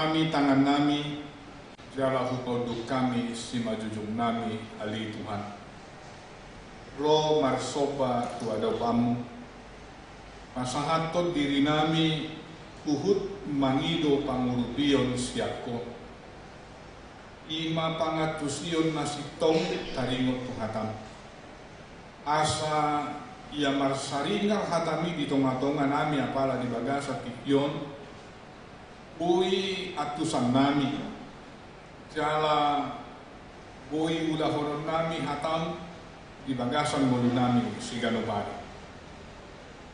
kami tangan nami, jala hupoduk kami si majujung nami ali Tuhan. Ro marsopa tuadaw pamu, masahatot diri nami uhut mangido pangurupion siako. Ima pangatusion nasitong taringot tuhatam. Asa ia marsaringar hatami di tonga-tonga nami apala di bagasa tikyon. Bui atusan nami. Jala bui ulahoron nami hatam di bagasan mulu nami siganopari.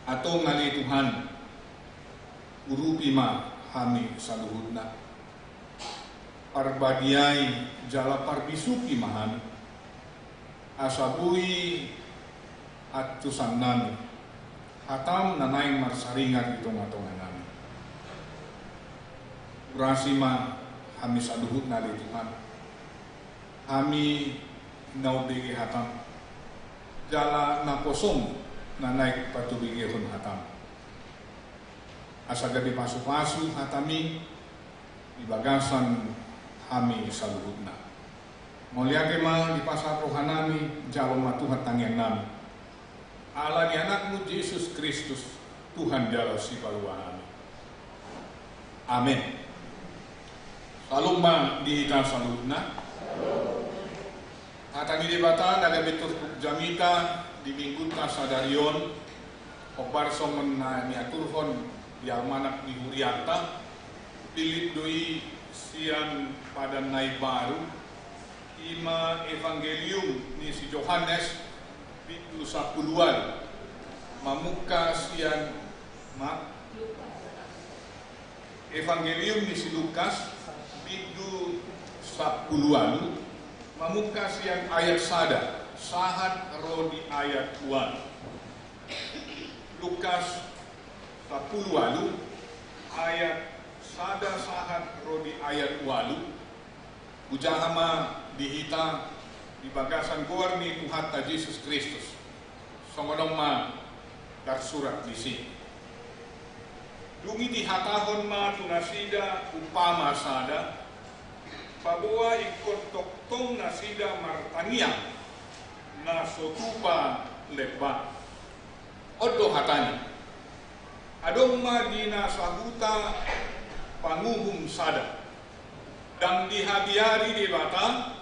Atau ngali Tuhan urupi ma hami saluhutna. Parbadiai jala parbisuki mahan. Asabui atusan nami. Hatam nanaing marsaringat di tonga-tonga nami. Urasima hami saluhutna di Tuhan. Hami naubigi hatam. Jala na kosong na naik patubigihon hatam. Asa gadi pasu-pasu hatami di bagasan hami saluhutna. Muliake ma di pasar rohanami jalong matuhat tangian nami. Allah di anakmu Yesus Kristus Tuhan jala si paluahami. Amin. Salum ma di ita saluhutna. Hatami di bata naga betul jamita di minggu sadarion obar somen na niaturhon di almanak di Hurianta pilih doi sian pada nai baru ima evangelium ni si Yohanes itu 10-an mamuka sian evangelium ni si Lukas itu 10-an mamuka sian ayat sada sahat rodi ayat 1 Lukas 10 ayat sada sahat rodi ayat 8 ujahama dihita di bagasan goar ni Tuhan ta Yesus Kristus songodong ma dar surat di sini dungi dihatahon ma tunasida upama sada pabuwa ikot toktong nasida martaniang na sotupa leba odo hatani adong magina sahuta panguhum sada dang dihabiari di bata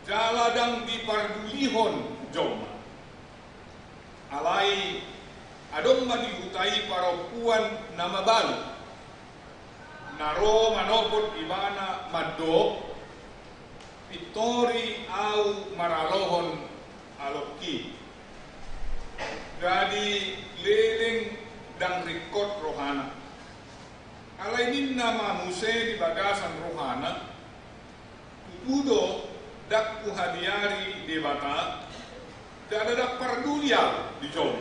jala dang dipardulihon joma alai adong madihutai paropuan nama balu naro manopot ibana maddo pitori au maralohon aloki jadi leleng dan rekod rohana alainin nama muse di bagasan rohana tutudo dak kuhadiari di bata dan ada pardulia di jom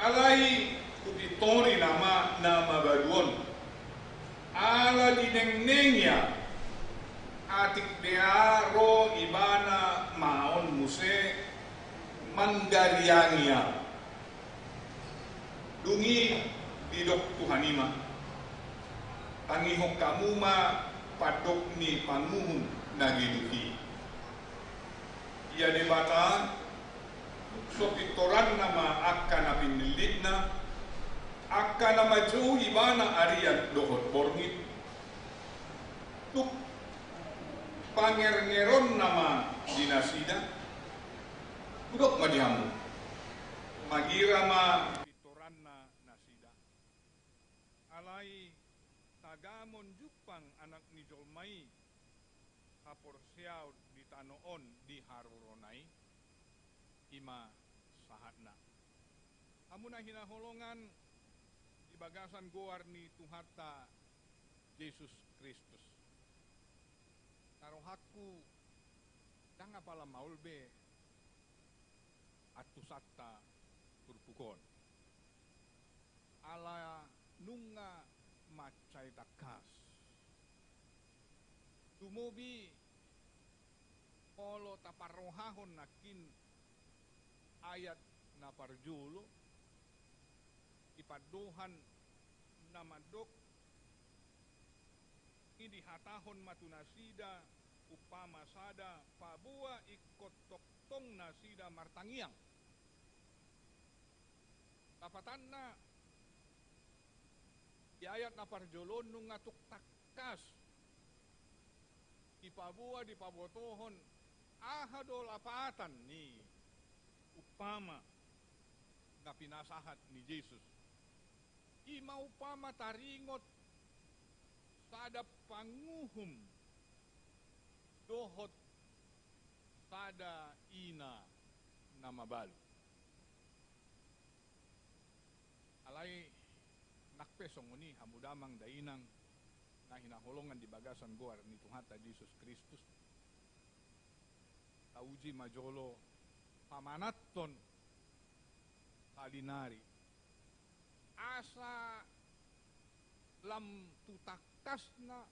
alai kupitori nama baduon ala di neng-nengnya atik dearo ibana maon muse manggariangia dungi didok Tuhanima tangihok kamu ma padok ni panguhum nagiduki ia debata sopitoran nama akan napinilitna akan nama jauh ibana arian dohot borngit tuk pangeron nama dinasida budok madihamu magira ma pitoran na nasida alai tagamon jupang anak ni Jolmai haporsiaw di tanoon di haruronai ima sahatna amuna hinaholongan di bagasan goar ni Tuhata Yesus Kristus tarohaku danga pala maulbe atusatta turpukon ala nunga macai takas tumobi polo taparohahon nakin ayat na parjulo ipaduhan namadok ini hatahon matunasida upama sada pabua ikot toktong nasida martangiang. Tapatanna di ayat na parjolon nung ngatuk takkas ipabua di pabotohon ahado lapatan ni upama na pinasahat ni Jesus. Ima upama taringot sada panguhum dohot sada ina na mabalo. Alay nakpesong ni hamudamang dainang na hinaholongan di bagasan goar ni Tuhata Jesus Kristus. Tauji majolo pamanaton kalinari asa lam tutaktas na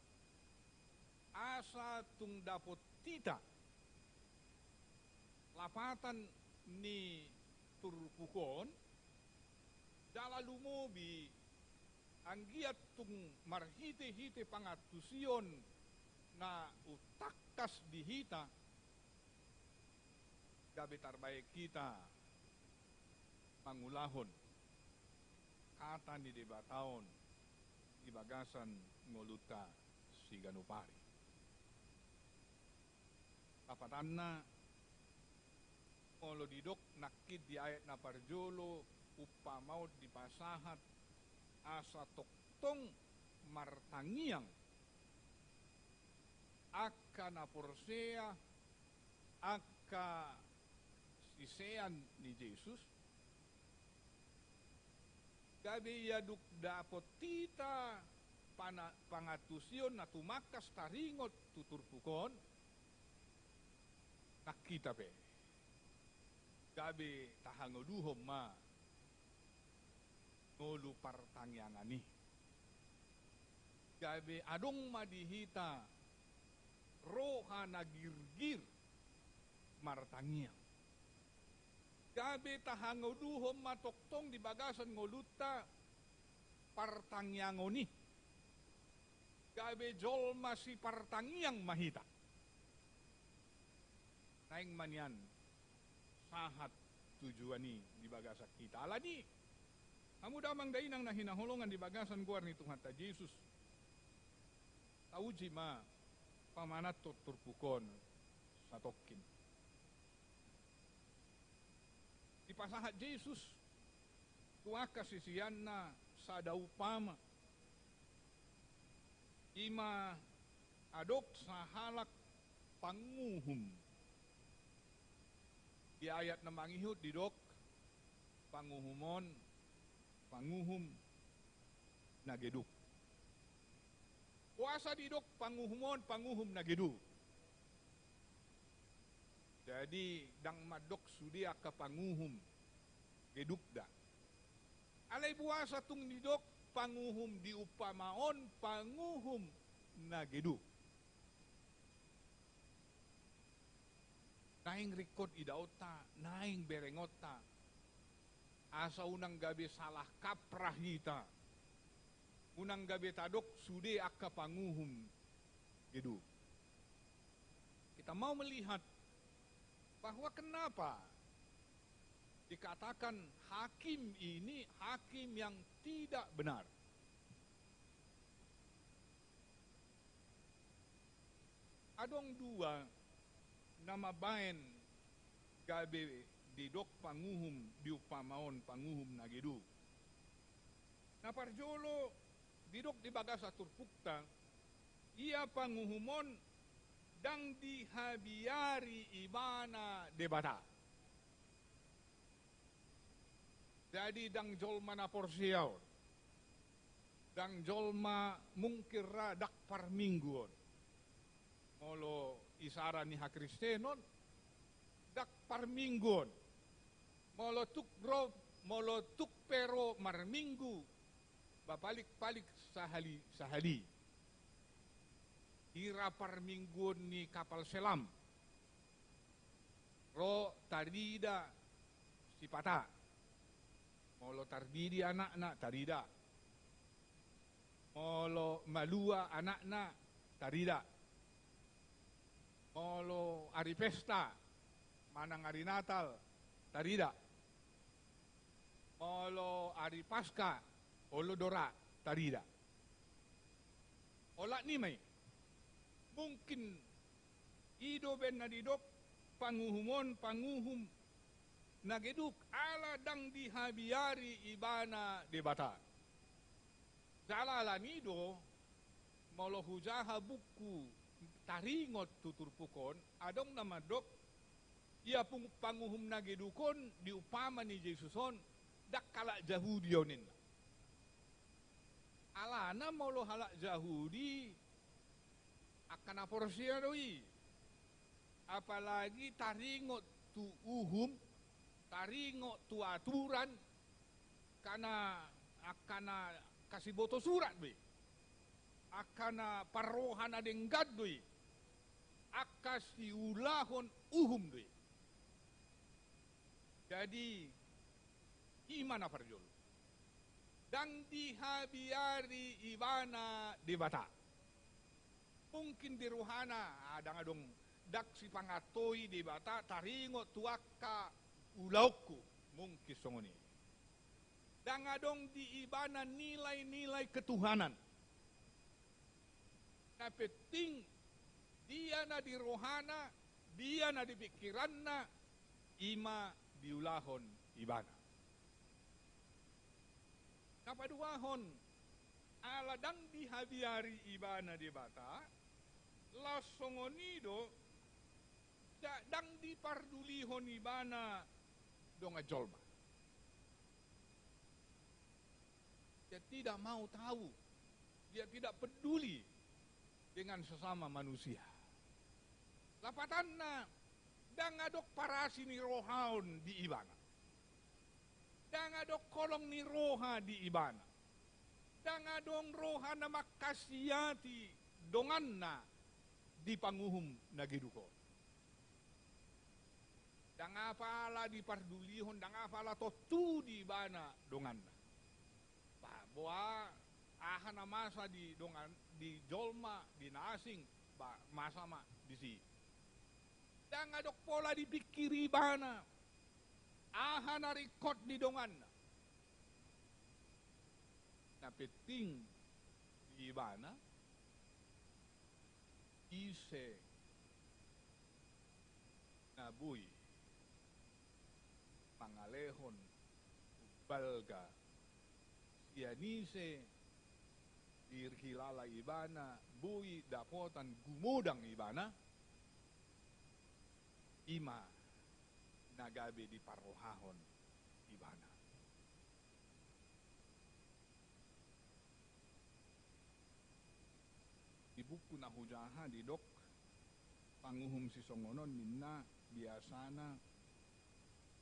asa tung dapot tita lapatan ni turpukon dala lumobi anggiat tung marhite-hite pangatusion na utaktas dihita gabi tarbaik kita mangulahon kata ni debataon di bagasan ngoluta si Ganupari. Kapatanna olo didok nakid di ayat na parjolo upamaw di pasahat asa toktong martangiang akka na porsea akka sisean ni Jesus gabi yaduk dapot tita pangatusion na tumakas taringot tuturpukon nakita pe gabi tahangoduhom ma ngolu partangyangani gabi adong madihita roha nagirgir martangyang gabi tahangoduhom matoktong di bagasan ngoluta partangyangoni gabi jol masih partangyang mahita naing manyan sahat tujuani di bagasak kita alani kamu damang dainang na hinaholongan di bagasan guar ni Tuhata Jesus tauji ma pamanat turpukon sa tokin di pasahat Jesus tuaka sisiyan na sa daupama ima adok sa halak panguhum di ayat na mangihut di dok panguhumon panguhum nageduk puasa di dok panguhumon panguhum nageduk. Jadi dang madok sudia ka panguhum gedukda. Alay buasa tung nidok panguhum di upamaon panguhum na geduk. Naing rikot idaota, naing berengota. Asa unang gabi salah kaprahita. Unang gabi tadok sude akka panguhum geduk. Kita mau melihat bahwa kenapa dikatakan hakim ini hakim yang tidak benar. Adong dua nama bain gabe didok panguhum diupamaon panguhum nagedu. Naparjolo didok di bagasa turpukta ia panguhumon dang dihabiari ibana debata. Jadi dang jolma na porsiaw. Dang jolma mungkira dak parmingguon. Molo isara ni hakristenon dak parmingguon. Molo tuk bro, molo tuk pero marminggu. Bapalik-palik sahali. Ira parmingguon ni kapal selam. Ro tarida si pata. Molo tardidi anak-anak tarida. Molo malua anak-anak tarida. Molo hari pesta, manang hari Natal, tarida. Molo hari Pasca, olo dora, tarida. Ola ni may, mungkin ido ben na didok panguhum nageduk ala dang dihabiari ibana debata. Zalala nido molo hujaha buku taringot tutur pukon adong namadok ia panguhum nagedukon diupama ni Jesuson dak kala Jahudionin. Alana molo halak Yahudi akan aporsia doi. Apalagi taringot tu uhum, taringot tu aturan, karena akan kasih boto surat doi. Akan parohan adenggad doi. Akas diulahon uhum doi. Jadi imana parjol. Dan dihabiari ibana di bata. Mungkin di ruhana ada ngadong dak si pangatoi di bata taringo tuaka ulauku mungkin songoni. Dan ngadong di ibana nilai-nilai ketuhanan. Tapi ting dia na di rohana, dia na di pikiranna, ima diulahon ibana. Kapaduahon aladang dihabiari ibana di bata lasongonido dang dipardulihon ibana donga jolma. Dia tidak mau tahu, dia tidak peduli dengan sesama manusia. Lapatanna dang adok parasi ni rohaun di ibana. Dang adok kolong ni roha di ibana. Dang adong roha na makasiyati dongan na di panguhum nagiduko. Dang apala di pardulihon, dang apala totu di ibana dongan na. Bahwa aha na masa di dongan, di jolma, di nasing, masa ma di si. Dang adok pola dipikir ibana. Aha narikot di dongan na peting di ibana ise nabuy pangalehon balga sianise dirhilala ibana buy dapotan gumudang ibana ima nagabe di parohahon ibana. Di buku na hujaha di dok panguhum si songonon minna biasana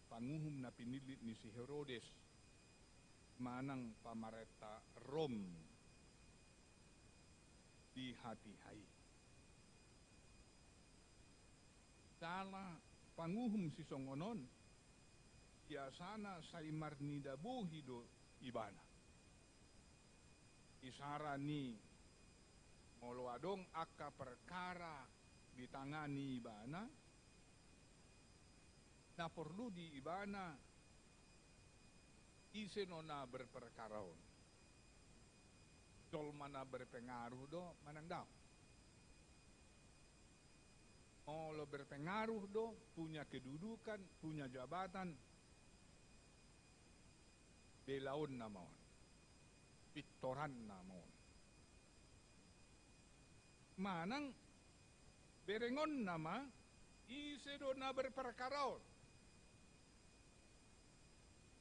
panguhum na pinilit ni si Herodes manang pamareta Rom di hati-hai. Salah panguhum si songonon biasana saimar ni dabu hido ibana. Isara ni molo adong aka perkara ditangani ibana na perlu di ibana iseno na berperkaraon. Dol mana berpengaruh do manang daw. Molo berpengaruh do, punya kedudukan, punya jabatan, belaon na maon, pitoran na maon. Manang berengon nama, isedo na berperkaraon.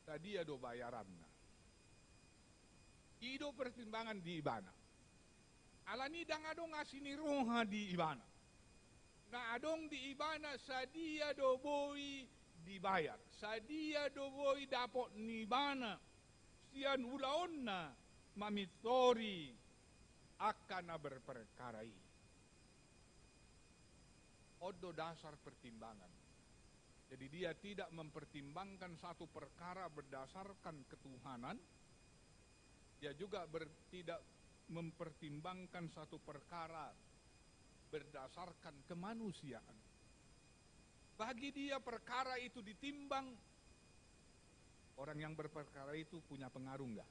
Tadi ado bayaran na. Ido pertimbangan di ibana. Alani dang ado ngasini roha di ibana. Na adong di ibana sadia do boy dibayar. Sadia do boy dapot ni ibana. Sian ulaon na mamitori akan na berperkarai. Odo dasar pertimbangan. Jadi dia tidak mempertimbangkan satu perkara berdasarkan ketuhanan. Dia juga tidak mempertimbangkan satu perkara berdasarkan kemanusiaan. Bagi dia perkara itu ditimbang, orang yang berperkara itu punya pengaruh enggak?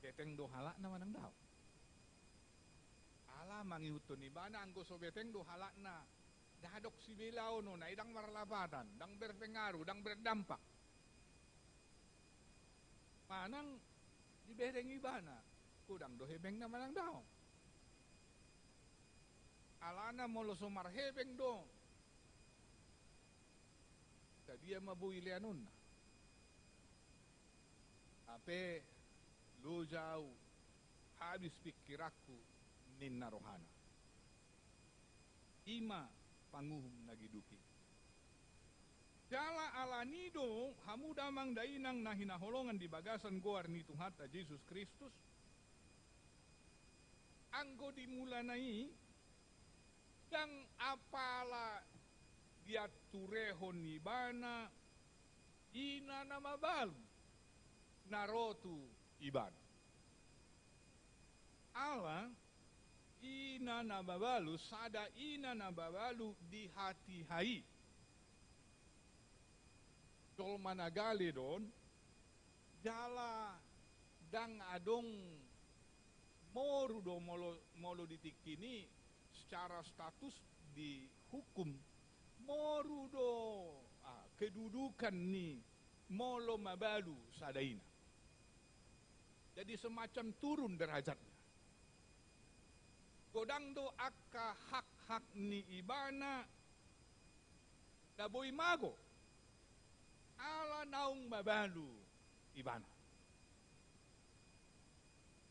Beteng do halakna manang daw. Ala mangihutun ibana anggo so beteng do halakna. Dadok si bilau no na idang marlapatan, dang berpengaruh, dang berdampak. Manang di beteng ibana, kudang do hebeng na manang daw. Alana molo so marhebeng do. Dia mabui lianun. Ape lu jauh habis pikiraku ninna rohana. Ima panguhum nagiduki. Jala alanido hamuda mang dainang nahinaholongan di bagasan goar ni Tuhan Yesus Kristus. Anggo dimulanai dan apala dia turehon ibana ina nama balu narotu ibana. Ala ina nababalu sada ina nababalu di hati hai. Jol managali don jala dang adong moru do molo ditikini secara status dihukum moru do kedudukan ni molo mabalu sadaina. Jadi semacam turun derajatnya. Godang do akka hak-hak ni ibana daboy mago ala naung mabalu ibana.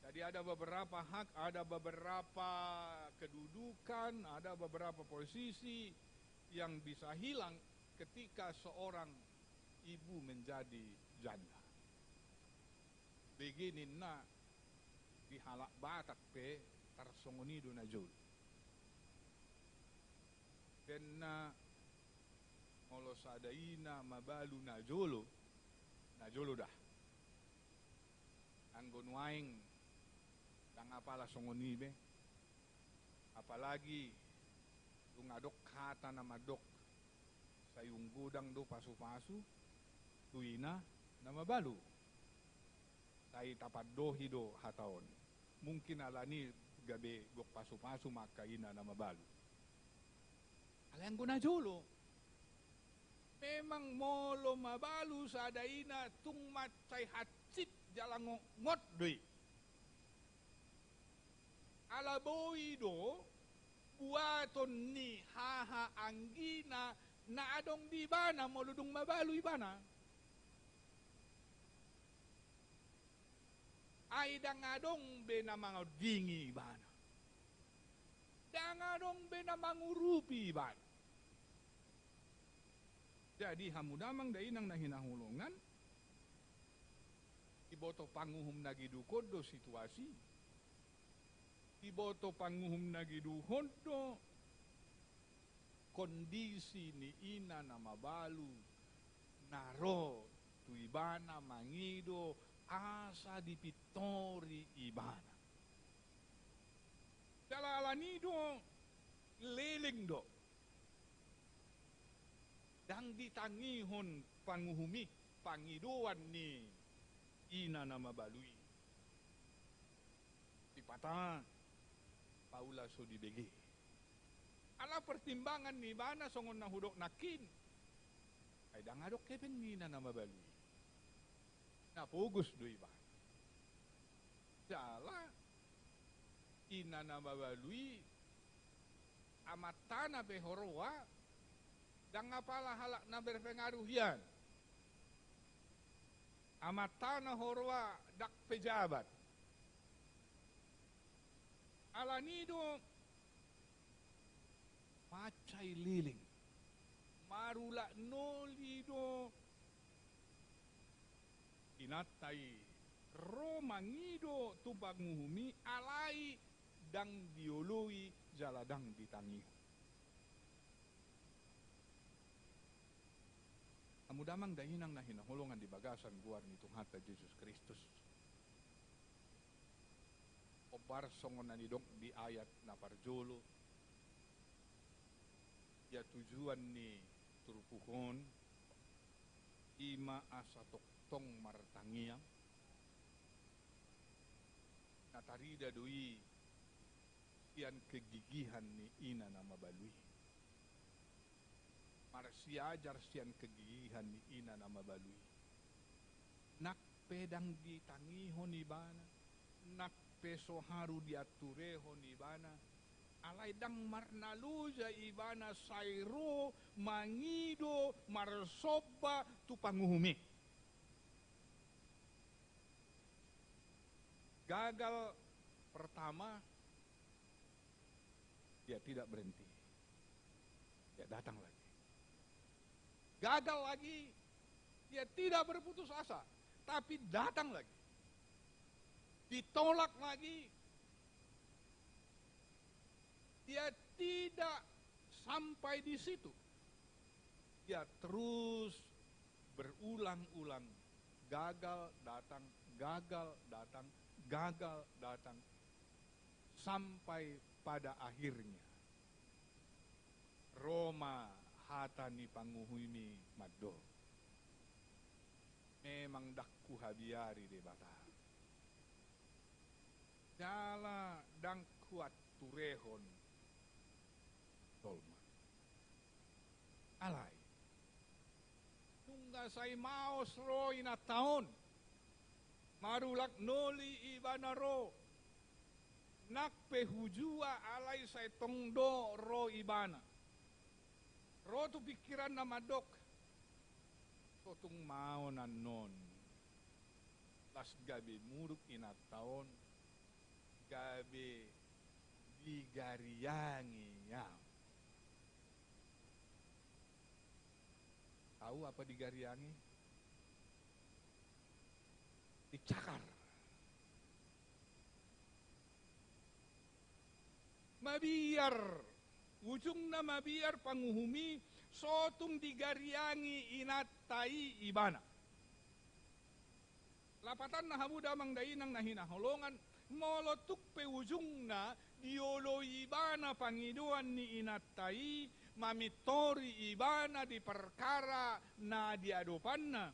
Jadi ada beberapa hak, ada beberapa kedudukan, ada beberapa posisi yang bisa hilang ketika seorang ibu menjadi janda. Begini na dihalak batak pe tarsongonido na jol. Kena molo sadaina mabalu na jolo dah. Anggon waing dang apala songonibe. Apalagi tungadok kata na madok sa yung gudang do pasu-pasu tuina na mabalu. Tai tapad dohi do hataon. Mungkin alani gabi gok pasu-pasu makaina na mabalu. Alang ko na jolo. Memang molo mabalu sa daina tung matay hatsit jalang ngot doi. Alaboy do buaton ni haha anggina na adong di bana moludong mabalu ibana. Ay dangadong be na mga dingi ibana. Dangadong be na mangurupi ibana. Jadi hamudamang dainang nahinahulungan iboto panguhum nagidukod do situasi iboto panguhum nagiduhod do kondisi ni ina na mabalu naro tu ibana mangido asa dipitori ibana dalalanido leling do dang ditangihon panguhumi pangiduan ni ina na mabalui tipata paula so dibege ala pertimbangan ni bana songon na hudok nakin ay dangadok keben ni ina na mabalui napugus do iba jala ina na mabalui amatana behoroa dan apalah halak na berpengaruh yan. Amatana horwa dak pejabat. Alanido macay liling. Marula nolido inatay romangido tubag nguhumi alay dang diului jaladang ditangiho. Amudamang dahinang na hinahulungan di bagasan guar ni Tuhan Yesus Kristus. barsongon nanidok di ayat na parjolo ya tujuan ni turpukon ima asa toktong martangiang natarida doi sian kegigihan ni ina na mabalui marsiajar sian kegigihan ni ina na mabalui nak pedang ditangihon ibana nak peso haru diaturehon ibana alay dang marnaluja ibana sayro mangido marsoba tu panguhumi gagal pertama dia tidak berhenti dia datang lagi gagal lagi dia tidak berputus asa tapi datang lagi ditolak lagi dia tidak sampai di situ dia terus berulang-ulang gagal datang sampai pada akhirnya Roma hatani panguhumi maddo memang dakku habiari de bata Dala dang kuat turehon tolma. Alay. Nungga say maos ro ina taon. Marulak noli ibana ro. Nakpe hujua alay say tongdo ro ibana. Ro tu pikiran na madok. Totung maon anon. Las gabi muruk ina taon. Gabe digariangi ya. Tahu apa digariangi? Dicakar. Mabiar. Ujungna mabiar panguhumi sotung digariangi inatai ibana. Lapatan na hamuda mangdainang nahinaholongan molotuk pe ujungna diolo ibana pangiduan ni inatai mamitori ibana di perkara na diadopanna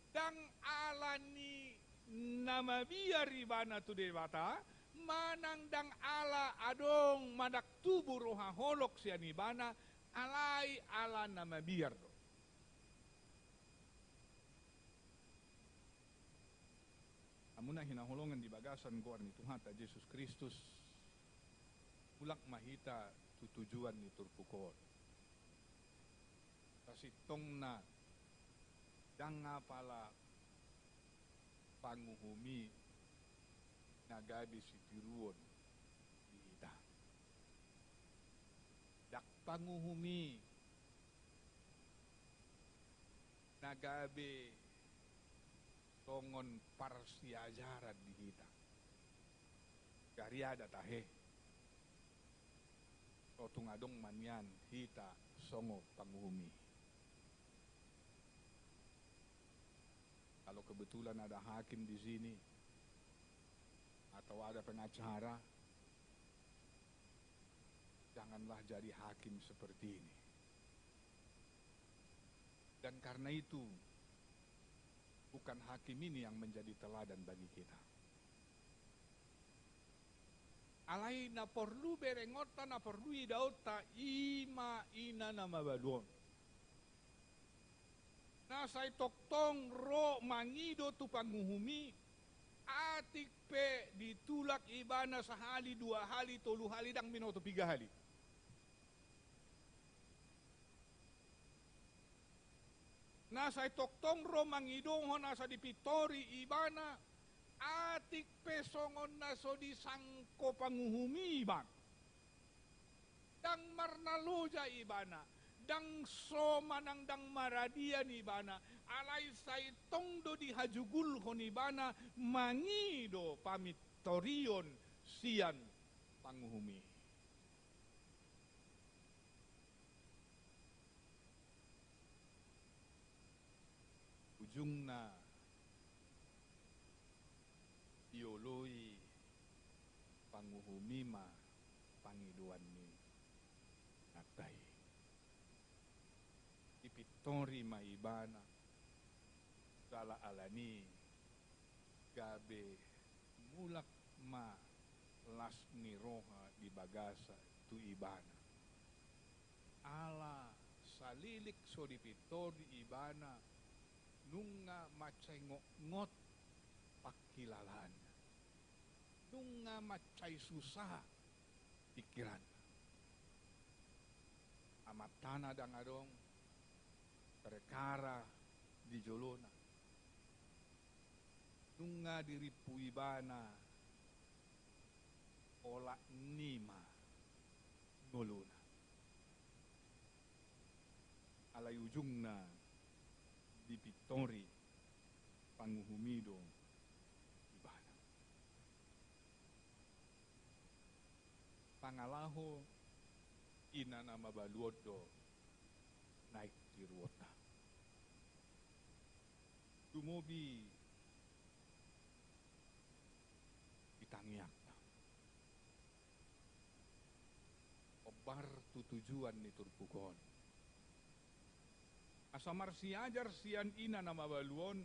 dang alani nama biar ibana tu dewata manang dang ala adong madak tubuh roha holok sian ibana alai ala nama biar do. Amuna hinahulungan di bagasan ko ni Tuhan ta Yesus Kristus ulak mahita tutujuan ni turpukon kasi tong na danga pala panguhumi nagabi si tiruon di ita dak panguhumi nagabi tongon parsiajaran di kita. Gariada tahe. O tungadong manyan hita songo panguhumi. Kalau kebetulan ada hakim di sini atau ada pengacara, janganlah jadi hakim seperti ini. Dan karena itu bukan hakim ini yang menjadi teladan bagi kita. Alai na perlu berengota na perlu idauta ima ina na mabalon. Na say toktong ro mangido tu panguhumi atik pe ditulak ibana sahali 2 hali 3 hali dang minoto 3 hali. Nasa toktong ro mangidonghon nasa dipitori ibana atik pesongon naso disangko panguhumi iban dang marnaluja ibana dang somanang dang maradian ibana alay say tongdo dihajugul hon ibana mangido pamitorion sian panguhumi. Ujungna ioloi umima pangiduan ni natai. Ipitori maibana dala alani gabe mulak ma las ni roha di bagasa tu ibana. Ala salilik so dipitori ibana nunga macay ngot pakilalan. Nunga macay susah pikiran. Amatana dangadong perkara di jolona. Nunga diripu ibana ola nima ngolona. Alay ujungna dipitori panguhumido ibana. Pangalaho ina na mabaluodo naik di ruota. Dumobi itangyak na. Obar tutujuan ni turpukon. Asamar siajar sian ina na mabaluon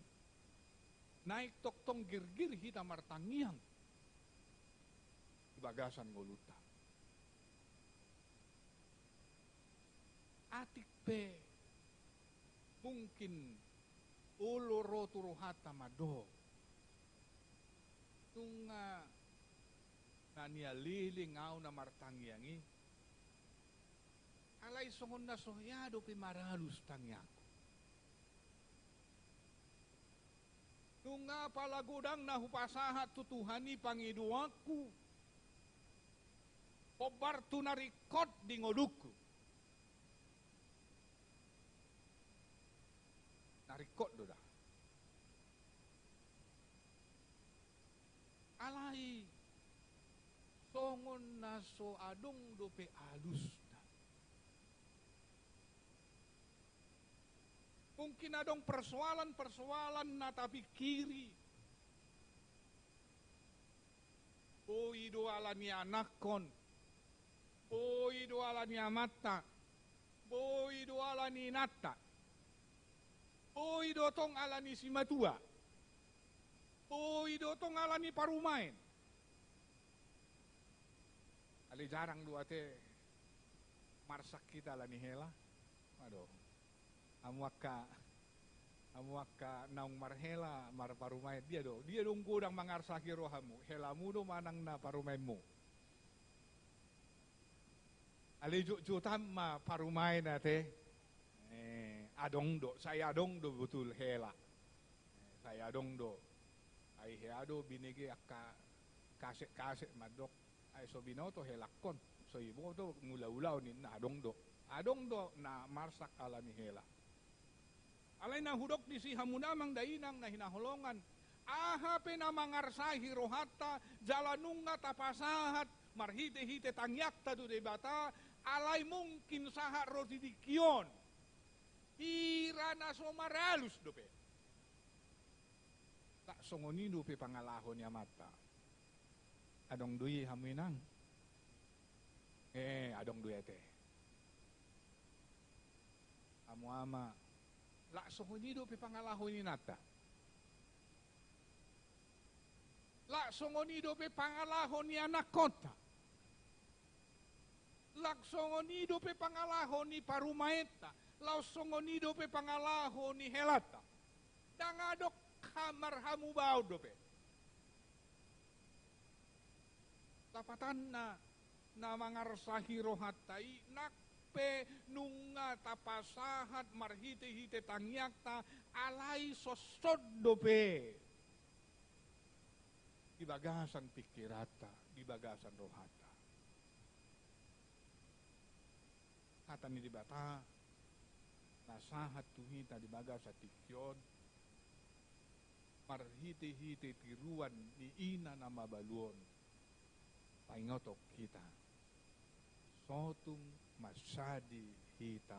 naik toktong girgir hita martangiang bagasan ngoluta. Atik pe mungkin ulo roturuhata mado tunga nania liling au na martangiangi alay songon na sohyado pi maralus tangyaku tunga palagudang na hupasahat tutuhani pangiduaku obar tu narikot di ngoluku narikot doda alai songon na so adong dope alus na. Mungkin adong persoalan na tapi kiri. O ido ala ni anakon. O ido ala ni amata. O ido ala ni nata. O ido tong ala ni simatua. O ido tong ala ni parumain. Ali jarang dua te marsak kita ala ni hela. Aduh. Amuaka naung marhela mar parumai dia dong godang mangarsaki rohamu helamu do manang na parumainmu alejo jutam ma parumai na te adong do saya adong do betul hela saya adong do ai heado binege akka kasek madok ai so binoto helakon so ibo to ngula-ulau ni na adong do na marsak ala ni hela. Alay na hudok di si hamunamang dainang na hinaholongan. Aha pe na mangarsahi rohata, jalanunga tapasahat, marhite-hite tangyakta do debata, alay mungkin saha rotidikyon. Ira na somaralus dope. Tak songonido pe pangalahon ya mata. Adong duyi haminang. Adong duyi te. Amu ama laksongonido pe pangalahon ni nata. Laksongonido pe pangalahon ni anak kota. Laksongonido pe pangalahon ni parumaeta. Laksongonido pe pangalahon ni helata. Dangadok kamar hamu bau dope. Tapatan na mangarsahi rohatai nak pe nunga tapasahat marhite-hite tangyakta alai sosod dope di bagasan pikirata di bagasan rohata kata ni dibata nasahat tuhita di bagasa tikyon marhite-hite tiruan ni ina nama baluon paingotok kita sotung masadi hita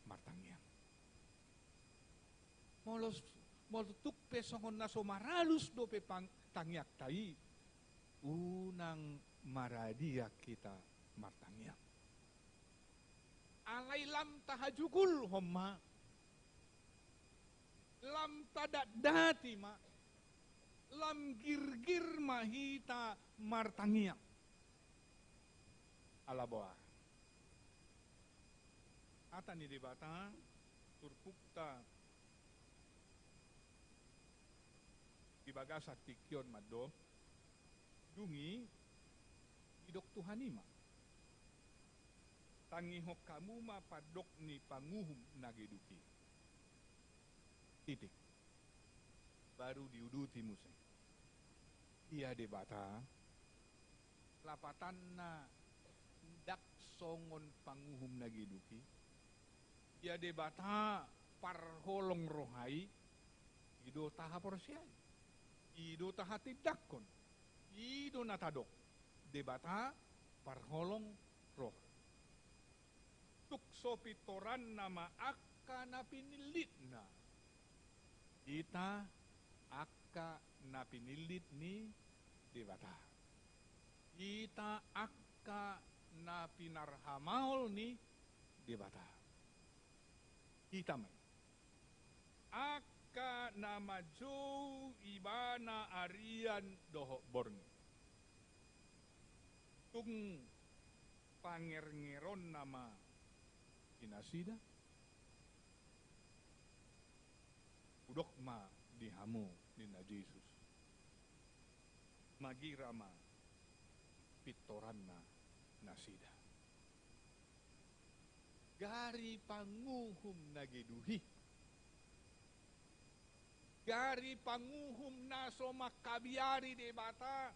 martangian. Molutuk pesongon na somaralus do pe tangyak tai. Unang maradia kita martangnya. Alai lam tahajukul homma, lam tadak dati ma, lam girgir mahita martangnya. Alaboa. Ata ni debata turpukta di bagasa tikyon maddo dungi idok Tuhanima tangihok kamu ma padok ni panguhum nageduki titik baru diuduti museng iya debata lapatan na dak songon panguhum nageduki iya debata parholong rohai ido taha porsiai ido taha tidakon ido natadok debata parholong roh tukso pitoran nama akka napinilitna ita akka napinilit ni debata ita akka napinarhamaol ni debata ita may akka nama jo ibana arian doho borni tung pangeron nama inasida udok ma dihamu nina Jesus magirama pitoranna nasida gari panguhum nageduhi gari panguhum naso makabiari debata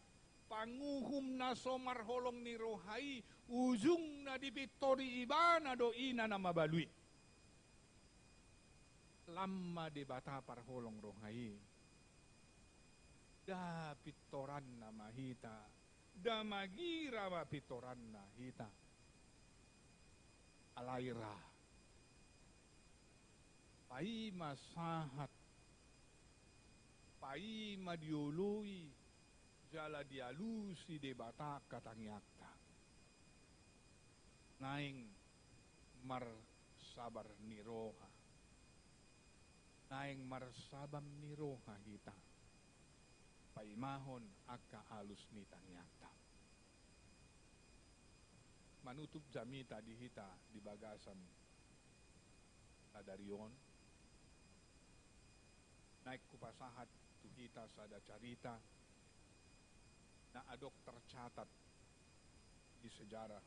panguhum naso marholong ni rohai ujung na dipitori ibana doina na mabalui lama debata parholong rohai da pitoran na mahita da magira ma pitoran na hita alaira pai masahat pai madiului jala dialusi debata katangyakta naing mar sabar niroha naing mar sabam niroha hita paimahon akka alus ni tangyakta manutup jamita di hita di bagasan Sadarion naik kupasahat tu hita sada carita na adok tercatat di sejarah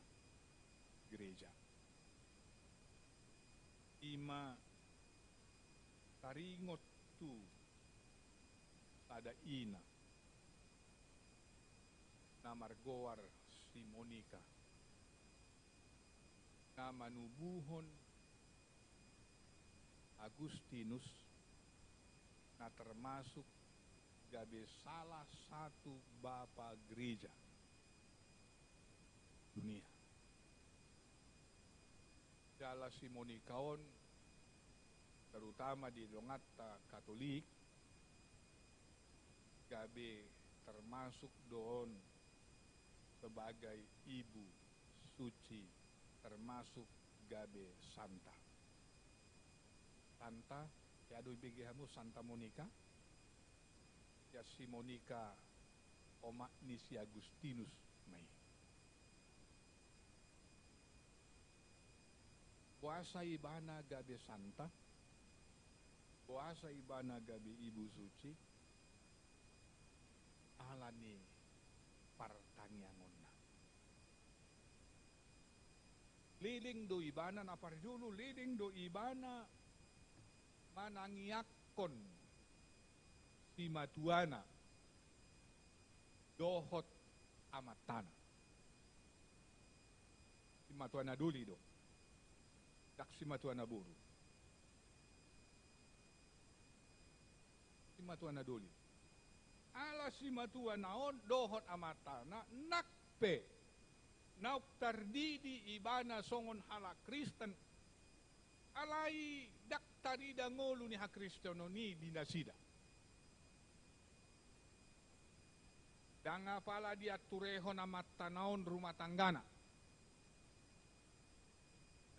gereja. Ima taringot tu ada ina na margoar si Monica na manubuhon Agustinus na termasuk gabe salah satu bapa gereja dunia. Jala si Monikaon terutama di Dongata Katolik gabe termasuk doon sebagai ibu suci termasuk gabe santa. Santa ya aduh begihamu Santa Monica ya si Monica omak ni si Agustinus may puasa ibana gabe santa puasa ibana gabe ibu suci alani partangyangon na liling do ibana na parjulu liling do ibana manangiakon si matuana dohot amatana si matuana duli do dak si matuana buru si matuana duli ala si matuana on dohot amatana nakpe nauk tardidi ibana songon hala Kristen alai dak tarida ngolu ni ha Kristono ni dinasida Danga pala dia turehon amat tanaon rumah tanggana.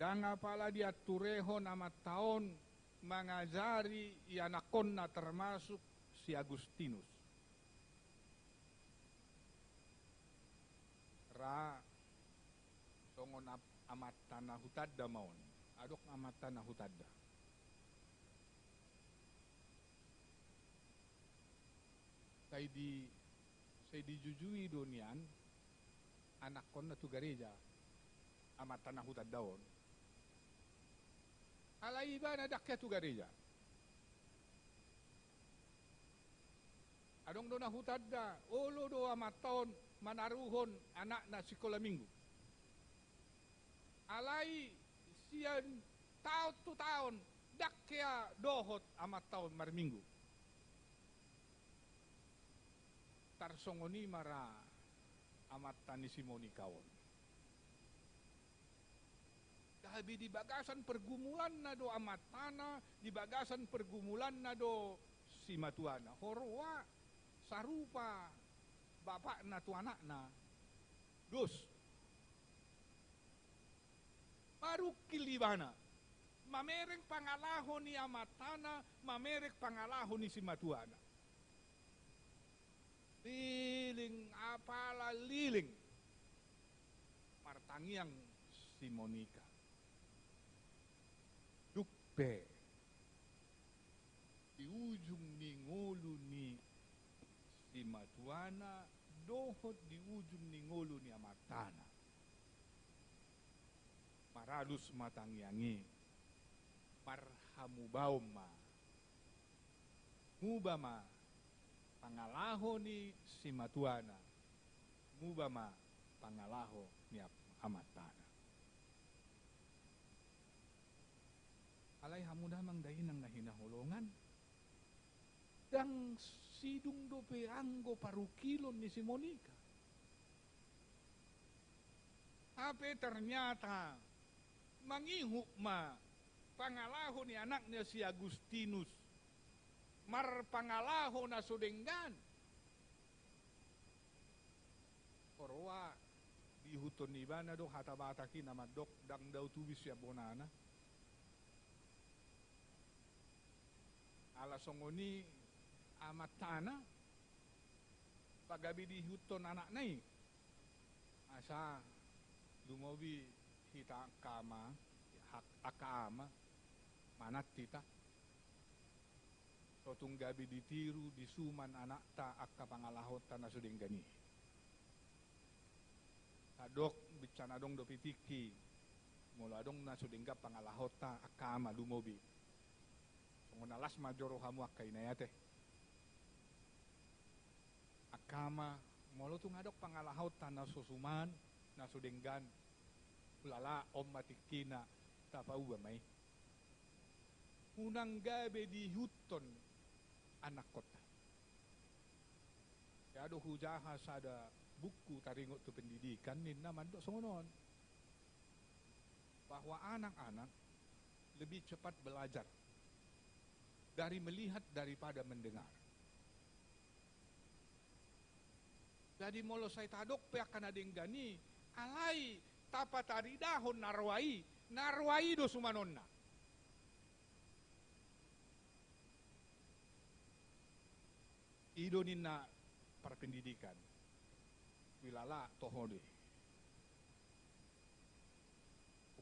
Danga pala dia turehon amat taon mengajari ianakonna termasuk si Agustinus. Ra songon amat tanah hutadda maon. Adok amat tanah hutadda. Saya dijujui donian anak konna tu gereja amat tanah hutadda on. Alai ba na dakya tu gereja. Adong dona hutadda, olo do amat taon manaruhon anak na sekolah minggu. Alai sian taon tu taon dakya dohot amat taon marminggu. Tarsongoni mara amat tani simoni kawon. Dahabi di bagasan pergumulan na do amat tanah, di bagasan pergumulan na do si matuana. Horwa sarupa bapak na tu anak na. Dos. Baru kilibana. Mamerek pangalahon ni amat tanah, mamerek pangalahon ni si matuana. Liling apala liling martangiang si Monica dukpe di ujung ni ngolu ni si matuana dohot di ujung ni ngolu ni amatana maralus matangiangi marhamubaum ma mubama pangalaho ni si matuana mubama pangalaho ni amatana. Alay hamuda mang dahin ang nahinahulungan dang sidung dope anggo parukilon ni si Monica. Tapi ternyata mangihuk ma pangalaho ni anaknya si Agustinus mar pangalaho na sudenggan. Korwa di huton ni bana do hatabatakin na madok dang daw tubis ya bonana. Alasongoni amat tanah pagabi di huton anak nai. Asa lumobi hita kama hak akama manat tita. Totung gabi ditiru disuman anak ta akka pangalahot ta na sudenggani. Adok bicana dong do pitiki mula dong na sudengga pangalahot ta akka ama lumobi. Pengunalas majoro hamu akka inayate. Akama molo tung adok pangalahot ta na susuman na sudenggan. Ulala om matikina tapau ba may. Unang gabi di huton anak kota. Ya do hujaha sada buku taringot tu pendidikan ni naman do songonon. Bahwa anak-anak lebih cepat belajar dari melihat daripada mendengar. Jadi molo saya tadok pe akan adenggani alai tapatari dahon narwai do sumanonna. Idonin na para pendidikan wilala tohode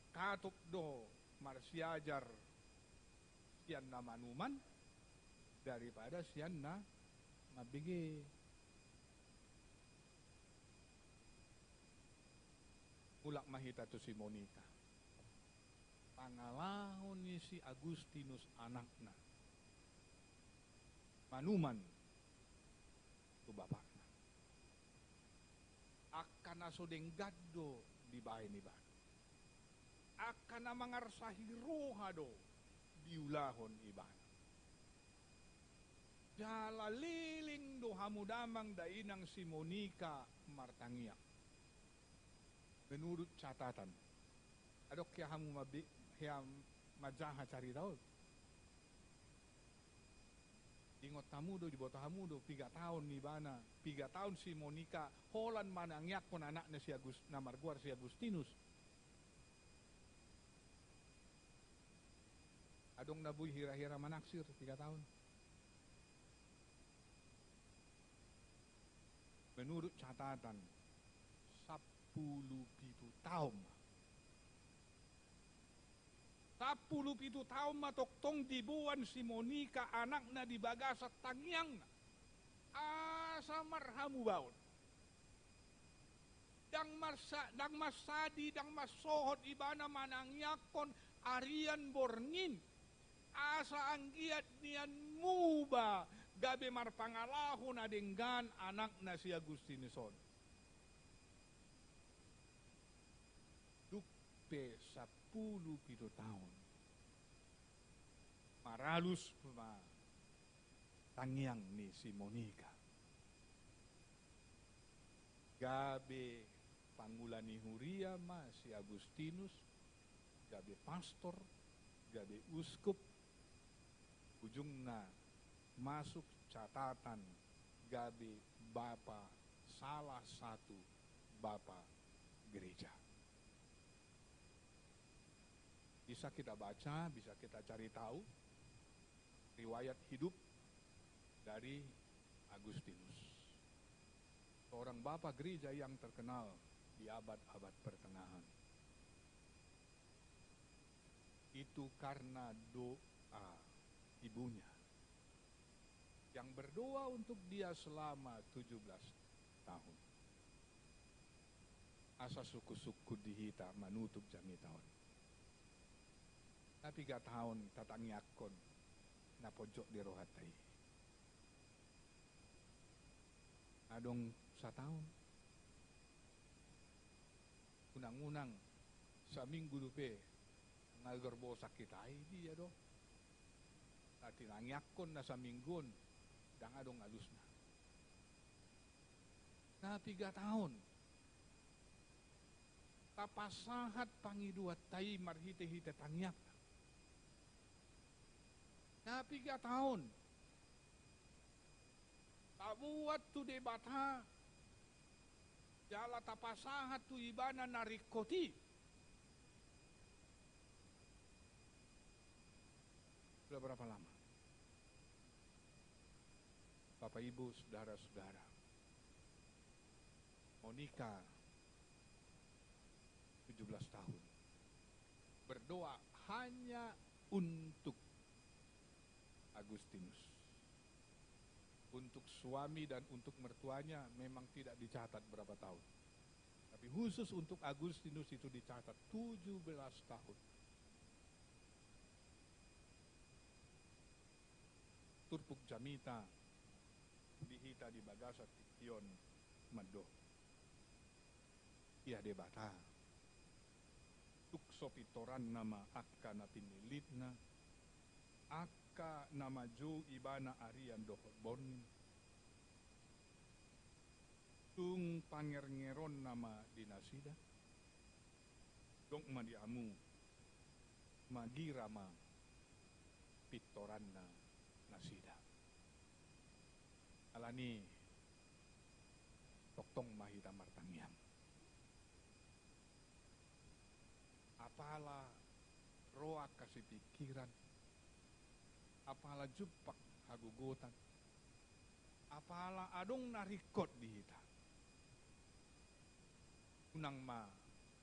katok do marsiajar sian na manuman daripada sian na mabigi ulak mahita to si Monica pangalahon ni si Agustinus anakna manuman tu bapakna akan nasodeng gaddo di bahay ni Bano akan na mangarsahi roha do diulahon ibana jala liling do hamudamang dainang si Monica martangiak menurut catatan adok kaya hamu majaha cari tahu Ingot tamu do di bawah tamu do 3 tahun ni bana. 3 tahun si Monica Holland manangyak kon anaknya si Marguar si Agustinus. Adong nabuy hira-hira manaksir 3 tahun. Menurut catatan 17 tahun. 17 tahun matoktong dibuan si Monica anakna di bagasat tangyang asa marhamu baon. Dang masadi dang masohot ibana manangyakon arian borngin asa anggiat nian muba gabe marpangalahon adenggan anakna si Agustinison. Dupe 17 tahun. Maralus tangyang ni si Monica. Gabe pangulani huria ma si Agustinus, gabe pastor, gabe uskup, ujungna masuk catatan gabe bapa salah satu bapa gereja. Bisa kita baca, bisa kita cari tahu riwayat hidup dari Agustinus. Seorang bapak gereja yang terkenal di abad-abad pertengahan. Itu karena doa ibunya yang berdoa untuk dia selama 17 tahun. Asa suku-suku dihita menutup jami tahun. Tapi 3 tahun tatangyakon na pojok di rohatai. Adong 1 tahun. Unang-unang sa minggu lupe ngalgorbo sakit ay dia do. Tati nangyakon na sa minggon dang adong alus na. Na 3 tahun. Tapasahat pangiduat tay marhite-hite tangyak. Na 3 tahun. Tabuat tu debata jala tapasahat tu ibana narikoti. Sudah berapa lama? Bapak Ibu, saudara-saudara, Monica 17 tahun berdoa hanya untuk Agustinus. Untuk suami dan untuk mertuanya memang tidak dicatat berapa tahun. Tapi khusus untuk Agustinus itu dicatat 17 tahun. Turpuk jamita dihita di bagasa tikion mado. Ia debata. Tukso pitoran nama akka na pinilitna. Akka nama jo ibana arian dohot bonin. Tung pangerengeron nama dinasida. Dong madiamu magirama pitoranna nasida. Alani toktong mahita martangyam. Apalah roa kasih pikiran. Apalah jupak hagugutan. Apalah adong narikot dihita. Unang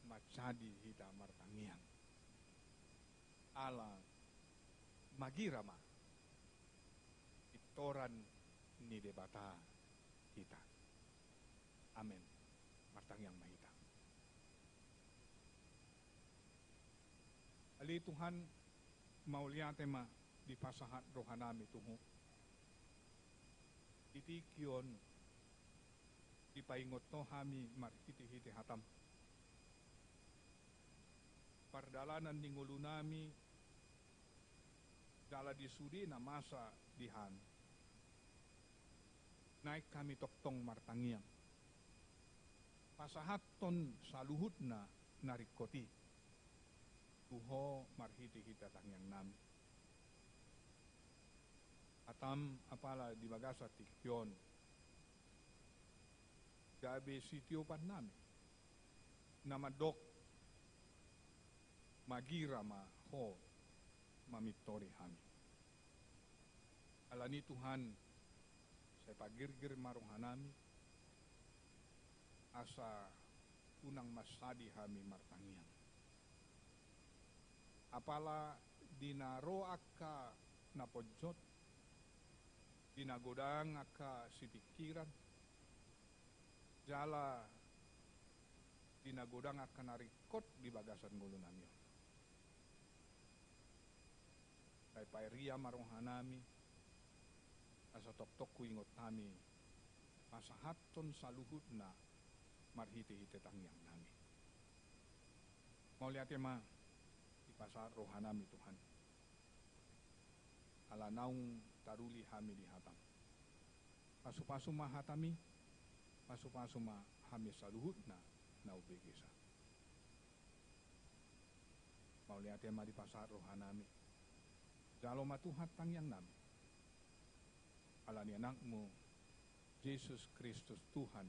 macadi hita martangian. Ala magirama. Itoran ni debata kita. Amin. Martangiang mahita. Ali Tuhan mauliate ma di pasahat rohanami tungo. Itikyon ipaingot no hami marhiti-hiti hatam. Pardalanan ningulo nami dala di sudi na masa dihan. Naik kami toktong martangiang. Pasahaton sa luhut na narikoti. Tuho marhiti-hita tangyang nami. atam apala di bagasa tikyon gabi sitio pan nami namadok magira ma ho mamitori hami alani Tuhan saya pagirgir marong hanami asa unang masadi hami martangian apala dinaro akka napojot dinagodang akka sipikiran jala dinagodang akka narikot di bagasan ngulo nami kay pairia marong hanami asa tok-tok kuingot nami masahaton saluhut na marhite-hite tangyang nami mau lihat ya ma ipasa rohanami Tuhan ala naung taruli hami di hatam pasu-pasu mahatami pasu-pasu ma hami saluhut na naubegesa mau lihat ya ma di pasar rohanami jalo matuhat tangyang nami ala ni anakmu Yesus Kristus Tuhan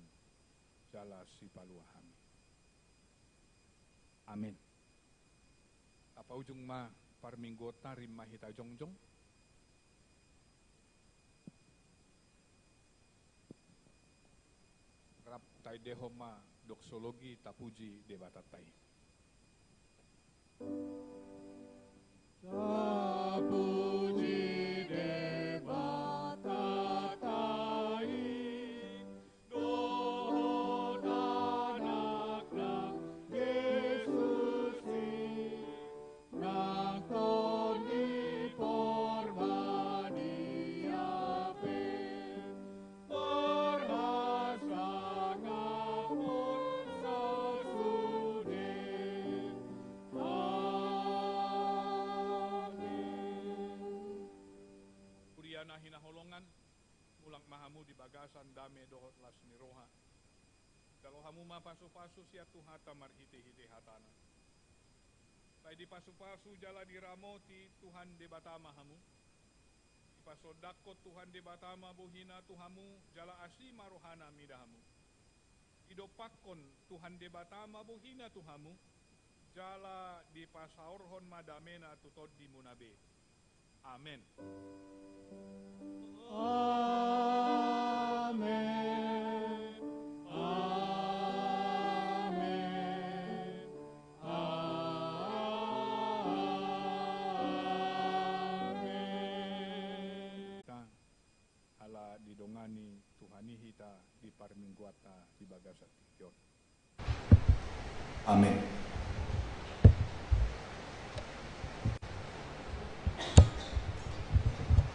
jala si paluahami amin apa ujung ma parminggota rim mahita jongjong rap tai dehoma doksologi tapuji debatatai tapuji debatatai dohon anakna Yesus nangton di pormadiape perhasa ngapun sasude amin Kuriana hinaholongan ulang mahamu di bagasan dame dohot las niroha kalau hamu ma pasu-pasu sia tuhata marhite-hite hatana pai di pasu-pasu jala diramoti Tuhan de batama hamu di pasodako Tuhan de batama buhina tuhamu jala asima rohana midahamu idopakon Tuhan de batama buhina tuhamu jala di pasaorhon madamena tutod di munabe amen amin amin amin kita ala didongani Tuhani hita di parmingguata di bagasat tikyon Amin.